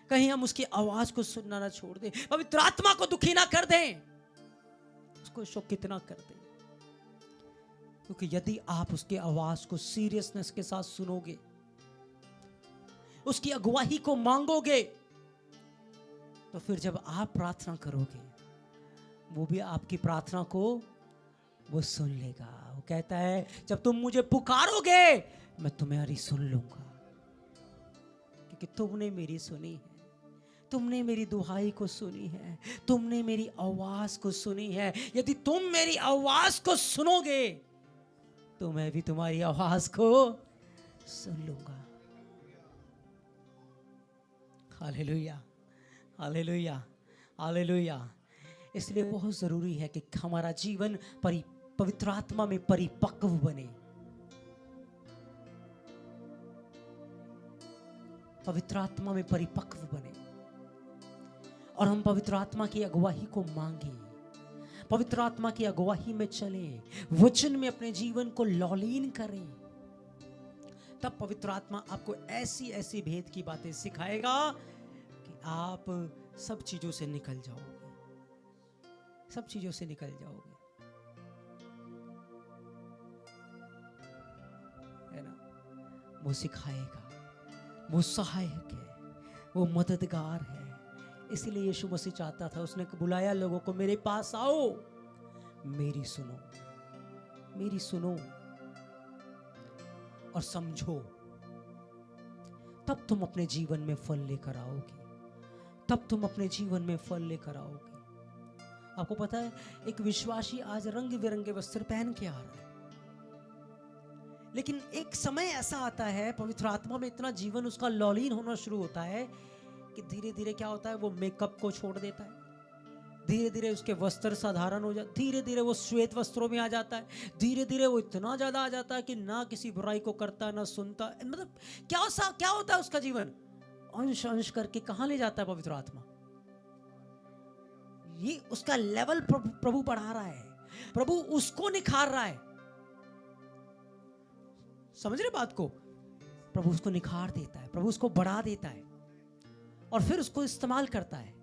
कहीं हम उसकी आवाज को सुनना ना छोड़ दें, पवित्र आत्मा को दुखी ना कर दें, उसको शोकित ना कर दें। क्योंकि यदि आप उसकी आवाज को सीरियसनेस के साथ सुनोगे, उसकी अगुवाई को मांगोगे, तो फिर जब आप प्रार्थना करोगे, वो भी आपकी प्रार्थना को वो सुन लेगा। वो कहता है जब तुम मुझे पुकारोगे मैं तुम्हारी सुन लूंगा, क्योंकि तुमने मेरी सुनी है, तुमने मेरी दुहाई को सुनी है, तुमने मेरी आवाज को सुनी है। यदि तुम मेरी आवाज को सुनोगे तो मैं भी तुम्हारी आवाज को सुन लूंगा। Hallelujah, hallelujah, hallelujah. इसलिए बहुत जरूरी है कि हमारा जीवन पवित्र आत्मा में परिपक्व बने, पवित्र आत्मा में परिपक्व बने, और हम पवित्र आत्मा की अगुवाई को मांगे, पवित्र आत्मा की अगुवाई में चले, वचन में अपने जीवन को लौलीन करें। तब पवित्र आत्मा आपको ऐसी ऐसी भेद की बातें सिखाएगा कि आप सब चीजों से निकल जाओगे, सब चीजों से निकल जाओगे, है ना? वो सिखाएगा, वो सहायक है, वो मददगार है। इसलिए यीशु मसीह चाहता था, उसने बुलाया लोगों को, मेरे पास आओ, मेरी सुनो, मेरी सुनो और समझो, तब तुम अपने जीवन में फल लेकर आओगे, तब तुम अपने जीवन में फल लेकर आओगे। आपको पता है, एक विश्वासी आज रंग बिरंगे वस्त्र पहन के आ रहा है, लेकिन एक समय ऐसा आता है, पवित्र आत्मा में इतना जीवन उसका लौलीन होना शुरू होता है कि धीरे धीरे क्या होता है, वो मेकअप को छोड़ देता है, धीरे धीरे उसके वस्त्र साधारण हो जाते, धीरे धीरे वो श्वेत वस्त्रों में आ जाता है, धीरे धीरे वो इतना ज्यादा आ जाता है कि ना किसी बुराई को करता, ना सुनता। मतलब क्या होता है उसका जीवन, अंश अंश करके कहां ले जाता है पवित्र आत्मा। ये उसका लेवल प्रभु बढ़ा रहा है, प्रभु उसको निखार रहा है। समझ रहे बात को? प्रभु उसको निखार देता है, प्रभु उसको बढ़ा देता है और फिर उसको इस्तेमाल करता है।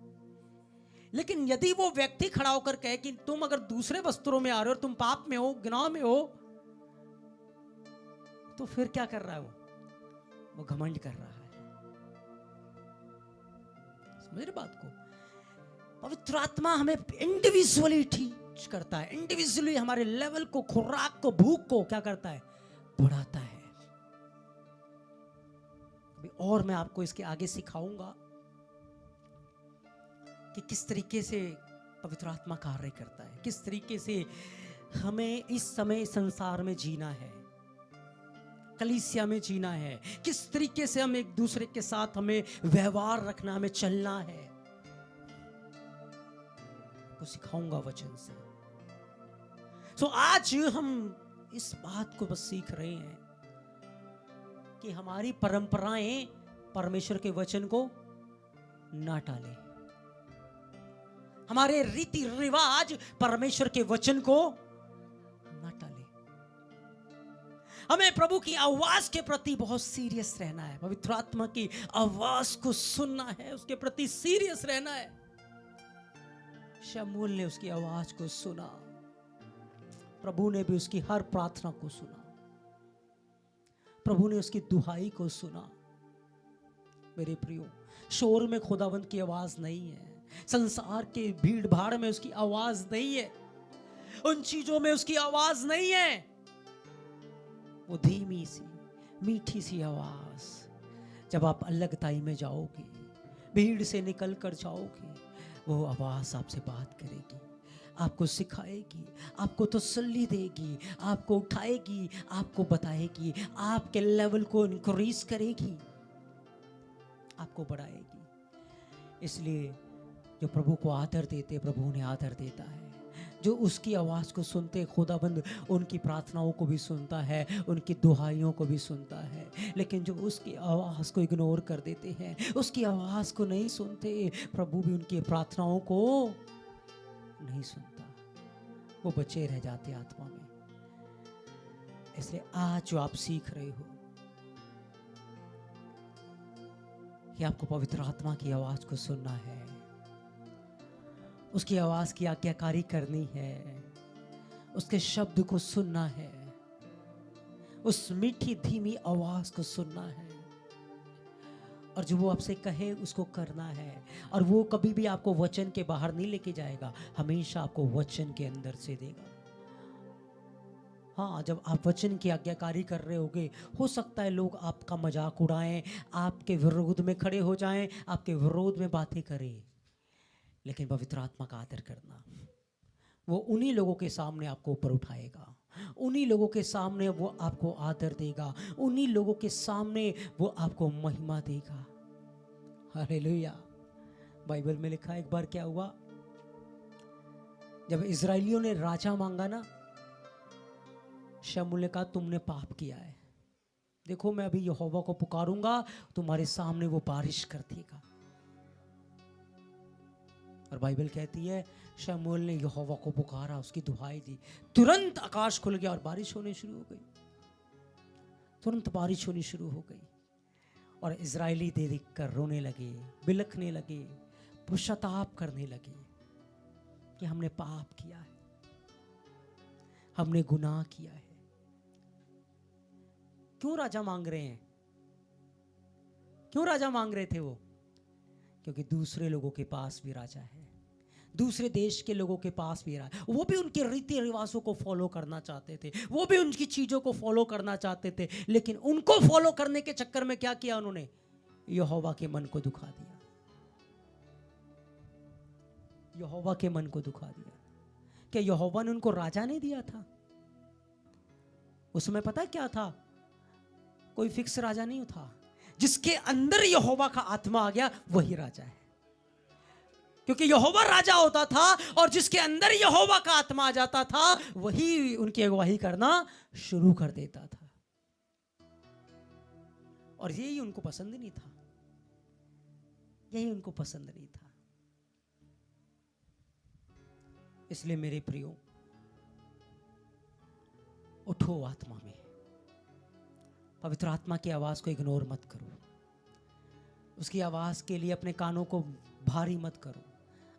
लेकिन यदि वो व्यक्ति खड़ा होकर कहे कि तुम अगर दूसरे वस्त्रों में आ रहे हो और तुम पाप में हो, गुनाह में हो, तो फिर क्या कर रहा है वो घमंड कर रहा है। समझ रहे बात को? पवित्र आत्मा हमें इंडिविजुअली टीच करता है, इंडिविजुअली हमारे लेवल को, खुराक को, भूख को क्या करता है, बढ़ाता है। और मैं आपको इसके आगे सिखाऊंगा कि किस तरीके से पवित्र आत्मा कार्य करता है, किस तरीके से हमें इस समय संसार में जीना है, कलीसिया में जीना है, किस तरीके से हम एक दूसरे के साथ हमें व्यवहार रखना, हमें चलना है, को सिखाऊंगा वचन से। सो आज हम इस बात को बस सीख रहे हैं कि हमारी परंपराएं परमेश्वर के वचन को ना टालें, हमारे रीति रिवाज परमेश्वर के वचन को ना टालें। हमें प्रभु की आवाज के प्रति बहुत सीरियस रहना है, पवित्र आत्मा की आवाज को सुनना है, उसके प्रति सीरियस रहना है। शमूएल ने उसकी आवाज को सुना, प्रभु ने भी उसकी हर प्रार्थना को सुना, प्रभु ने उसकी दुहाई को सुना। मेरे प्रियो, शोर में खुदावंत की आवाज नहीं है, संसार के भीड़ भाड़ में उसकी आवाज नहीं है, उन चीजों में उसकी आवाज नहीं है। वो धीमी सी मीठी सी आवाज, जब आप अलगताई में जाओगे, भीड़ से निकल कर जाओगे, वो आवाज आपसे बात करेगी, आपको सिखाएगी, आपको तसल्ली देगी, आपको उठाएगी, आपको बताएगी, आपके लेवल को इंक्रीज करेगी, आपको बढ़ाएगी। इसलिए जो प्रभु को आदर देते, प्रभु उन्हें आदर देता है। जो उसकी आवाज को सुनते, खुदाबंद उनकी प्रार्थनाओं को भी सुनता है, उनकी दुहाइयों को भी सुनता है। लेकिन जो उसकी आवाज को इग्नोर कर देते हैं, उसकी आवाज को नहीं सुनते, प्रभु भी उनकी प्रार्थनाओं को नहीं सुनता, वो बचे रह जाते आत्मा में। इसलिए आज जो आप सीख रहे हो कि आपको पवित्र आत्मा की आवाज को सुनना है, उसकी आवाज की आज्ञाकारी करनी है, उसके शब्द को सुनना है, उस मीठी धीमी आवाज को सुनना है, और जो वो आपसे कहे उसको करना है। और वो कभी भी आपको वचन के बाहर नहीं लेके जाएगा, हमेशा आपको वचन के अंदर से देगा। हाँ, जब आप वचन की आज्ञाकारी कर रहे होगे, हो सकता है लोग आपका मजाक उड़ाएं, आपके विरोध में खड़े हो जाएं, आपके विरोध में बातें करें, लेकिन पवित्र आत्मा का आदर करना, वो उन्हीं लोगों के सामने आपको ऊपर उठाएगा, उन्हीं लोगों के सामने वो आपको आदर देगा, उन्हीं लोगों के सामने वो आपको महिमा देगा। हालेलुया। बाइबल में लिखा है, एक बार क्या हुआ, जब इजराइलियों ने राजा मांगा ना, शमूएल ने कहा तुमने पाप किया है, देखो मैं अभी यहोवा को पुकारूंगा, तुम्हारे सामने वो बारिश कर देगा। और बाइबल कहती है शमूएल ने यहोवा को पुकारा, उसकी दुहाई दी, तुरंत आकाश खुल गया और बारिश होनी शुरू हो गई, तुरंत बारिश होनी शुरू हो गई। और इजरायली देख कर रोने लगे, बिलखने लगे, पश्चाताप करने लगे कि हमने पाप किया है, हमने गुनाह किया है। क्यों राजा मांग रहे हैं? क्यों राजा मांग रहे थे वो? क्योंकि दूसरे लोगों के पास भी राजा है, दूसरे देश के लोगों के पास भी रहा, वो भी उनके रीति रिवाजों को फॉलो करना चाहते थे, वो भी उनकी चीजों को फॉलो करना चाहते थे, लेकिन उनको फॉलो करने के चक्कर में क्या किया उन्होंने? यहोवा के मन को दुखा दिया, यहोवा के मन को दुखा दिया। क्या यहोवा ने उनको राजा नहीं दिया था? उसमें पता क्या था? कोई फिक्स राजा नहीं था, जिसके अंदर यहोवा का आत्मा आ गया वही राजा है। क्योंकि यहोवा राजा होता था और जिसके अंदर यहोवा का आत्मा आ जाता था वही उनकी अगुवाई करना शुरू कर देता था। और यही उनको पसंद नहीं था, यही उनको पसंद नहीं था। इसलिए मेरे प्रियो, उठो आत्मा में, पवित्र आत्मा की आवाज को इग्नोर मत करो, उसकी आवाज के लिए अपने कानों को भारी मत करो,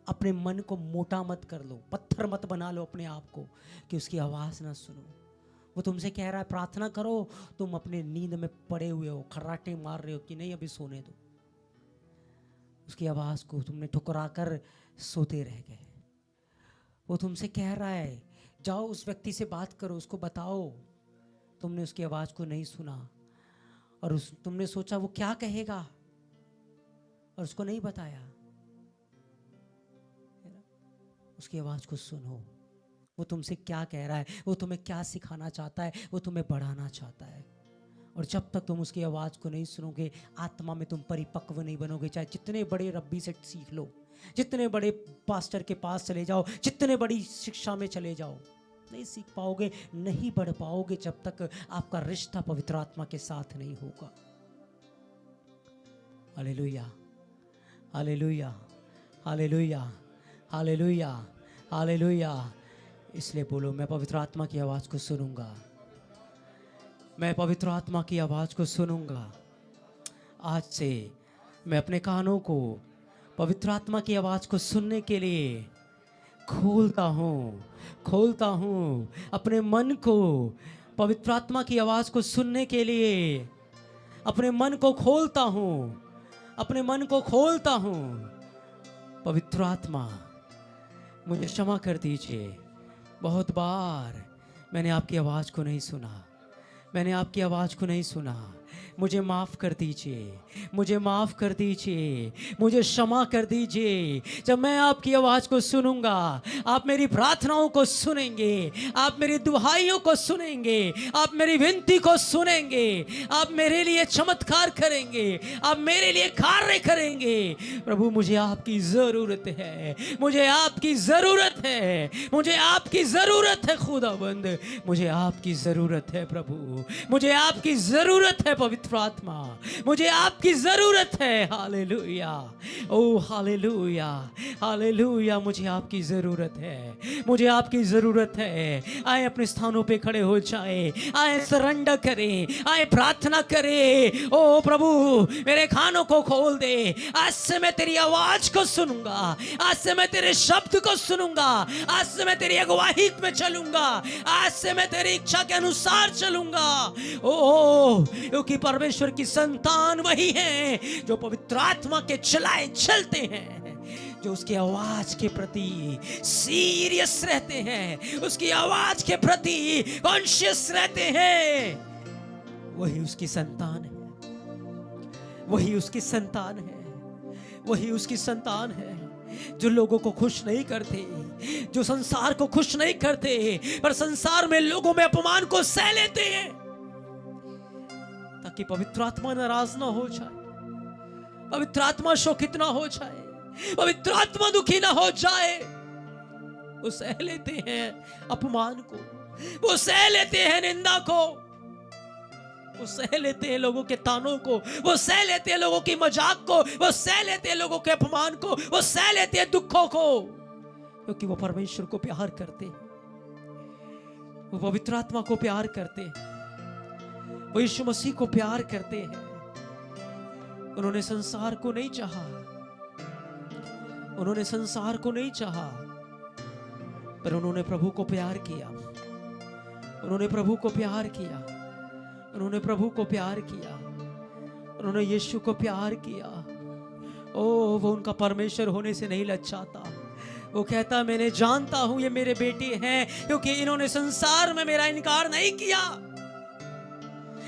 अपने मन को मोटा मत कर लो, पत्थर मत बना लो अपने आप को कि उसकी आवाज ना सुनो। वो तुमसे कह रहा है प्रार्थना करो, तुम अपने नींद में पड़े हुए हो, खर्राटे मार रहे हो कि नहीं अभी सोने दो। उसकी आवाज को तुमने ठुकरा कर सोते रह गए। वो तुमसे कह रहा है जाओ उस व्यक्ति से बात करो, उसको बताओ, तुमने उसकी आवाज को नहीं सुना और तुमने सोचा वो क्या कहेगा और उसको नहीं बताया। उसकी आवाज को सुनो, वो तुमसे क्या कह रहा है, वो तुम्हें क्या सिखाना चाहता है, वो तुम्हें बढ़ाना चाहता है। और जब तक तुम उसकी आवाज को नहीं सुनोगे, आत्मा में तुम परिपक्व नहीं बनोगे। चाहे जितने बड़े रब्बी से सीख लो, जितने बड़े पास्टर के पास चले जाओ, जितने बड़ी शिक्षा में चले जाओ, नहीं सीख पाओगे, नहीं बढ़ पाओगे जब तक आपका रिश्ता पवित्र आत्मा के साथ नहीं होगा। Hallelujah, hallelujah, hallelujah, hallelujah, hallelujah. इसलिए बोलो, मैं पवित्र आत्मा की आवाज को सुनूंगा, मैं पवित्र आत्मा की आवाज को सुनूंगा। आज से मैं अपने कानों को पवित्र आत्मा की आवाज को सुनने के लिए खोलता हूँ, अपने मन को पवित्र आत्मा की आवाज को सुनने के लिए अपने मन को खोलता हूँ, अपने मन को खोलता हूँ। पवित्र आत्मा मुझे क्षमा कर दीजिए, बहुत बार मैंने आपकी आवाज़ को नहीं सुना, मैंने आपकी आवाज़ को नहीं सुना। मुझे माफ़ कर दीजिए, मुझे माफ़ कर दीजिए, मुझे क्षमा कर दीजिए। जब मैं आपकी आवाज़ को सुनूंगा, आप मेरी प्रार्थनाओं को सुनेंगे, आप मेरी दुहाइयों को सुनेंगे, आप मेरी विनती को सुनेंगे, आप मेरे लिए चमत्कार करेंगे, आप मेरे लिए कार्य करेंगे। प्रभु मुझे आपकी ज़रूरत है, मुझे आपकी ज़रूरत है, मुझे आपकी ज़रूरत है खुदाबंद, मुझे आपकी ज़रूरत है प्रभु, मुझे आपकी ज़रूरत है पवित्र आत्मा, मुझे आपकी जरूरत है। हालेलुया, ओ हालेलुया, हालेलुया, मुझे आपकी जरूरत है, मुझे आपकी जरूरत है। आए अपने स्थानों पे खड़े हो जाए, आए सरेंडर करें, आए प्रार्थना करें। ओ प्रभु मेरे कानों को खोल दे, आज से मैं तेरी आवाज को सुनूंगा, आज से मैं तेरे शब्द को सुनूंगा, आज से मैं तेरी अगुवाई में चलूंगा, आज से मैं तेरी इच्छा के अनुसार चलूंगा। ओ क्योंकि परमेश्वर की संतान वही है जो पवित्र आत्मा के चलाए चलते हैं, जो उसकी आवाज के प्रति सीरियस रहते हैं, उसकी आवाज के प्रति कॉन्शियस रहते हैं। वही उसकी संतान है, वही उसकी संतान है, वही उसकी संतान है जो लोगों को खुश नहीं करते, जो संसार को खुश नहीं करते, पर संसार में लोगों में अपमान को सह लेते हैं ताकि पवित्र आत्मा नाराज ना हो जाए, पवित्र आत्मा शोकित ना हो जाए, पवित्र आत्मा दुखी ना हो जाए। वो सह लेते हैं अपमान को, वो सह लेते हैं निंदा को, वो सह लेते हैं लोगों के तानों को, वो सह लेते हैं लोगों की मजाक को, वो सह लेते हैं लोगों के अपमान को, वो सह लेते हैं दुखों को, क्योंकि वो परमेश्वर को प्यार करते हैं, वो पवित्र आत्मा को प्यार करते हैं, वो यीशु मसीह को प्यार करते हैं। उन्होंने संसार को नहीं चाहा, उन्होंने संसार को नहीं चाहा, पर उन्होंने प्रभु को प्यार किया, उन्होंने प्रभु को प्यार किया, उन्होंने प्रभु को प्यार किया। उन्होंने यीशु को प्यार किया। ओ वो उनका परमेश्वर होने से नहीं लज्जाता। वो कहता मैंने जानता हूं ये मेरे बेटे हैं, क्योंकि इन्होंने संसार में मेरा इनकार नहीं किया।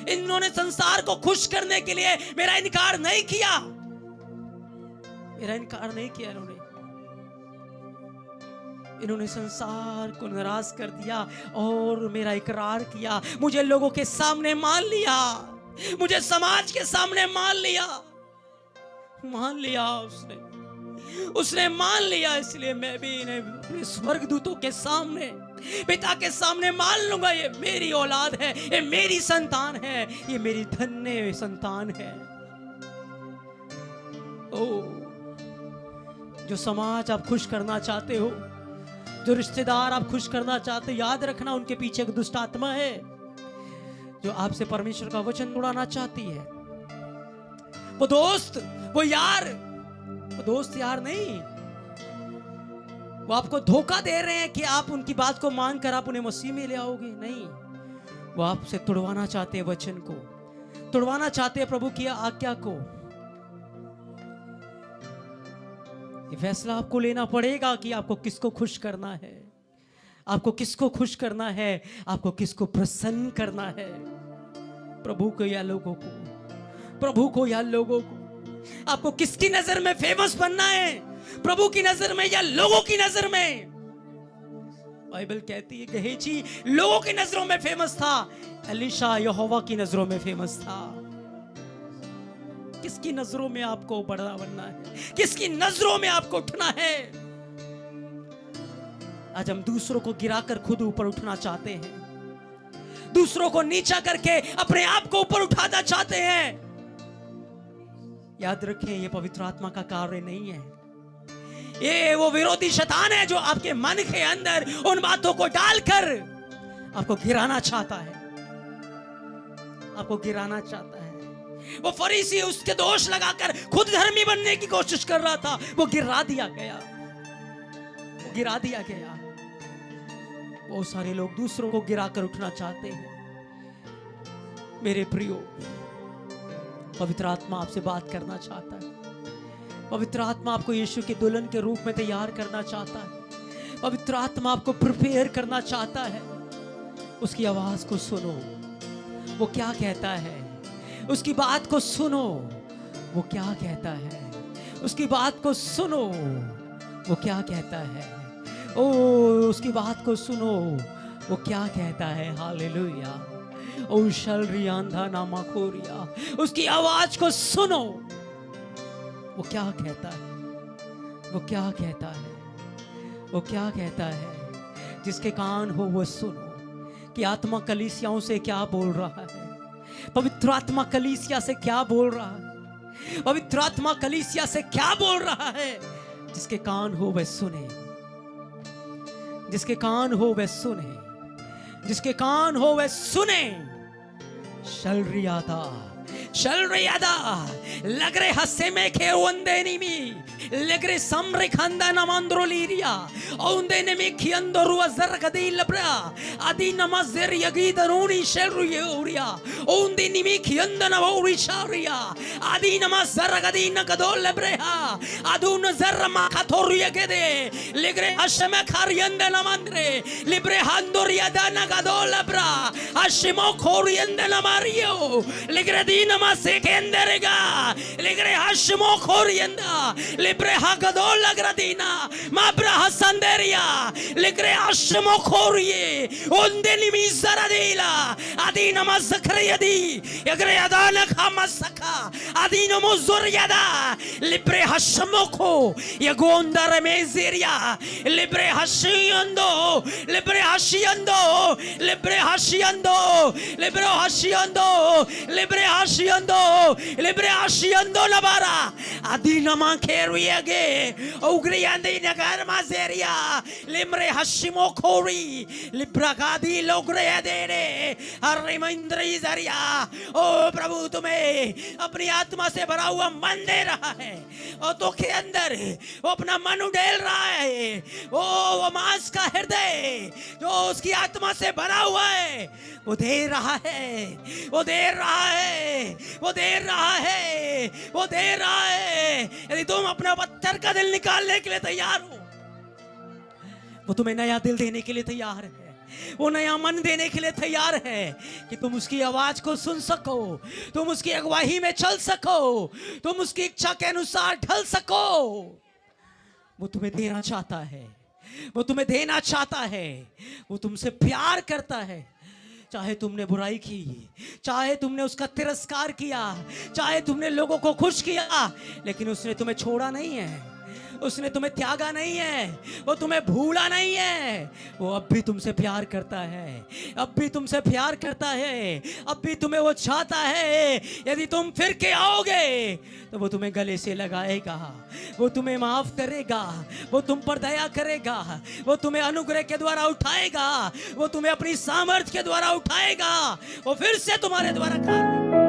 इन्होंने संसार को खुश करने के लिए मेरा इनकार नहीं किया। मेरा इनकार नहीं किया इन्होंने संसार को नाराज कर दिया और मेरा इकरार किया। मुझे लोगों के सामने मान लिया, मुझे समाज के सामने मान लिया उसने मान लिया। इसलिए मैं भी इन्हें अपने स्वर्गदूतों के सामने, पिता के सामने मान लूंगा। ये मेरी औलाद है, ये मेरी संतान है, ये मेरी धन्य संतान है। ओ जो समाज आप खुश करना चाहते हो, जो रिश्तेदार आप खुश करना चाहते हो, याद रखना उनके पीछे एक दुष्ट आत्मा है जो आपसे परमेश्वर का वचन उड़ाना चाहती है। वो दोस्त, वो यार, वो दोस्त यार नहीं, वो आपको धोखा दे रहे हैं कि आप उनकी बात को मानकर आप उन्हें मसीह में ले आओगे। नहीं, वो आपसे तुड़वाना चाहते हैं वचन को, तुड़वाना चाहते हैं प्रभु की आज्ञा को। ये फैसला आपको लेना पड़ेगा कि आपको किसको खुश करना है, आपको किसको खुश करना है, आपको किसको प्रसन्न करना है। प्रभु को या लोगों को, प्रभु को या लोगों को। आपको किसकी नजर में फेमस बनना है, प्रभु की नजर में या लोगों की नजर में। बाइबल कहती है गेहजी लोगों की नजरों में फेमस था, एलीशा यहोवा की नजरों में फेमस था। किसकी नजरों में आपको बड़ा बनना है, किसकी नजरों में आपको उठना है। आज हम दूसरों को गिराकर खुद ऊपर उठना चाहते हैं, दूसरों को नीचा करके अपने आप को ऊपर उठाना चाहते हैं। याद रखें ये पवित्र आत्मा का कार्य नहीं है, ये वो विरोधी शैतान है जो आपके मन के अंदर उन बातों को डालकर आपको गिराना चाहता है, आपको गिराना चाहता है। वो फरीसी उसके दोष लगाकर खुद धर्मी बनने की कोशिश कर रहा था, वो गिरा दिया गया, वो गिरा दिया गया। बहुत सारे लोग दूसरों को गिराकर उठना चाहते हैं। मेरे प्रियो, पवित्र आत्मा आपसे बात करना चाहता है। पवित्र आत्मा आपको यीशु के दुल्हन के रूप में तैयार करना चाहता है। पवित्र आत्मा आपको प्रिपेयर करना चाहता है। उसकी आवाज को सुनो, वो क्या कहता है, उसकी बात को सुनो, वो क्या कहता है, उसकी बात को सुनो, वो क्या कहता है। ओ उसकी बात को सुनो, वो क्या कहता है। हालेलुया। ओ शलरियांधा नामा खोरिया, उसकी आवाज को सुनो, वो क्या कहता है, वो क्या कहता है, वो क्या कहता है। जिसके कान हो वो सुनो कि आत्मा कलीसियाओं से क्या बोल रहा है, पवित्र आत्मा कलीसिया से क्या बोल रहा है, पवित्र आत्मा कलीसिया से क्या बोल रहा है। जिसके कान हो वह सुने, जिसके कान हो वह सुने, जिसके कान हो वह सुने। शलरियादा शलरियादा लगरे हसे में के वंदेनिमी लगरे समरे खंदा नमंद्रो लीरिया औंदे ने में खियंदरो अजर कदी लब्रा आदि नमज़र यगी दरोनी शलरिया उरिया औंदे निमी खियंदा नवोरी शारिया आदि नमज़र कदी न कदो लब्रेहा आदु नज़र मा खतोरिया के दे लगरे हसे में खारियंदे नमंद्रे लिब्रे हंदोरिया दाना कदो लब्रा हशिमो खोरियंदे नमारियो लगरे दीन से केंदरेगा लिग्रे हशमो खोरियंदा लिब्रे हगदो लगरदीना माब्रा हसंदेरिया लिग्रे हशमो खोरिये उन्दे निमिज़रदीला अदीना मज़खरियदी यग्रे अदाना खामसका अदीना मुज़ुरियदा लिब्रे हशमो खो यगोंदर मेज़िरिया लिब्रे हशियंदो लिब्रे हशियंदो लिब्रे हशियंदो लिब्रे हशियंदो लिब्रे हशियंदो लिब्रे हशियंदो नबारा अदीना मांखेरुयगे उग्रियंदी नगर माज़ेरिया लिब्रे हशिमो खोरी लिब्रा गादी लोग्रे देरे हरिमंद्री ज़रिया लिया। ओ प्रभु तुम्हें अपनी आत्मा से भरा हुआ मन दे रहा है और तो के अंदर वो अपना मन उड़ेल रहा है। वो मांस का हृदय जो उसकी आत्मा से भरा हुआ है वो दे रहा है, वो दे रहा है, वो दे रहा है, वो दे रहा है। यदि तुम अपना पत्थर का दिल निकालने के लिए तैयार हो, वो तुम्हें नया दिल देने के लिए तैयार है, वो नया मन देने के लिए तैयार है कि तुम उसकी आवाज को सुन सको, तुम उसकी अगुवाई में चल सको, तुम उसकी इच्छा के अनुसार ढल सको। वो तुम्हें देना चाहता है, वो तुम्हें देना चाहता है, वो तुमसे प्यार करता है। चाहे तुमने बुराई की, चाहे तुमने उसका तिरस्कार किया, चाहे तुमने लोगों को खुश किया, लेकिन उसने तुम्हें छोड़ा नहीं है, उसने तुम्हें त्यागा नहीं है, वो तुम्हें भूला नहीं है। वो अब भी तुमसे प्यार करता है, अब भी तुमसे प्यार करता है, अब भी तुम्हें वो चाहता है। यदि तुम फिर के आओगे तो वो तुम्हें गले से लगाएगा, वो तुम्हें माफ करेगा, वो तुम पर दया करेगा, वो तुम्हें अनुग्रह के द्वारा उठाएगा, वो तुम्हें अपनी सामर्थ्य के द्वारा उठाएगा, वो फिर से तुम्हारे द्वारा कार्य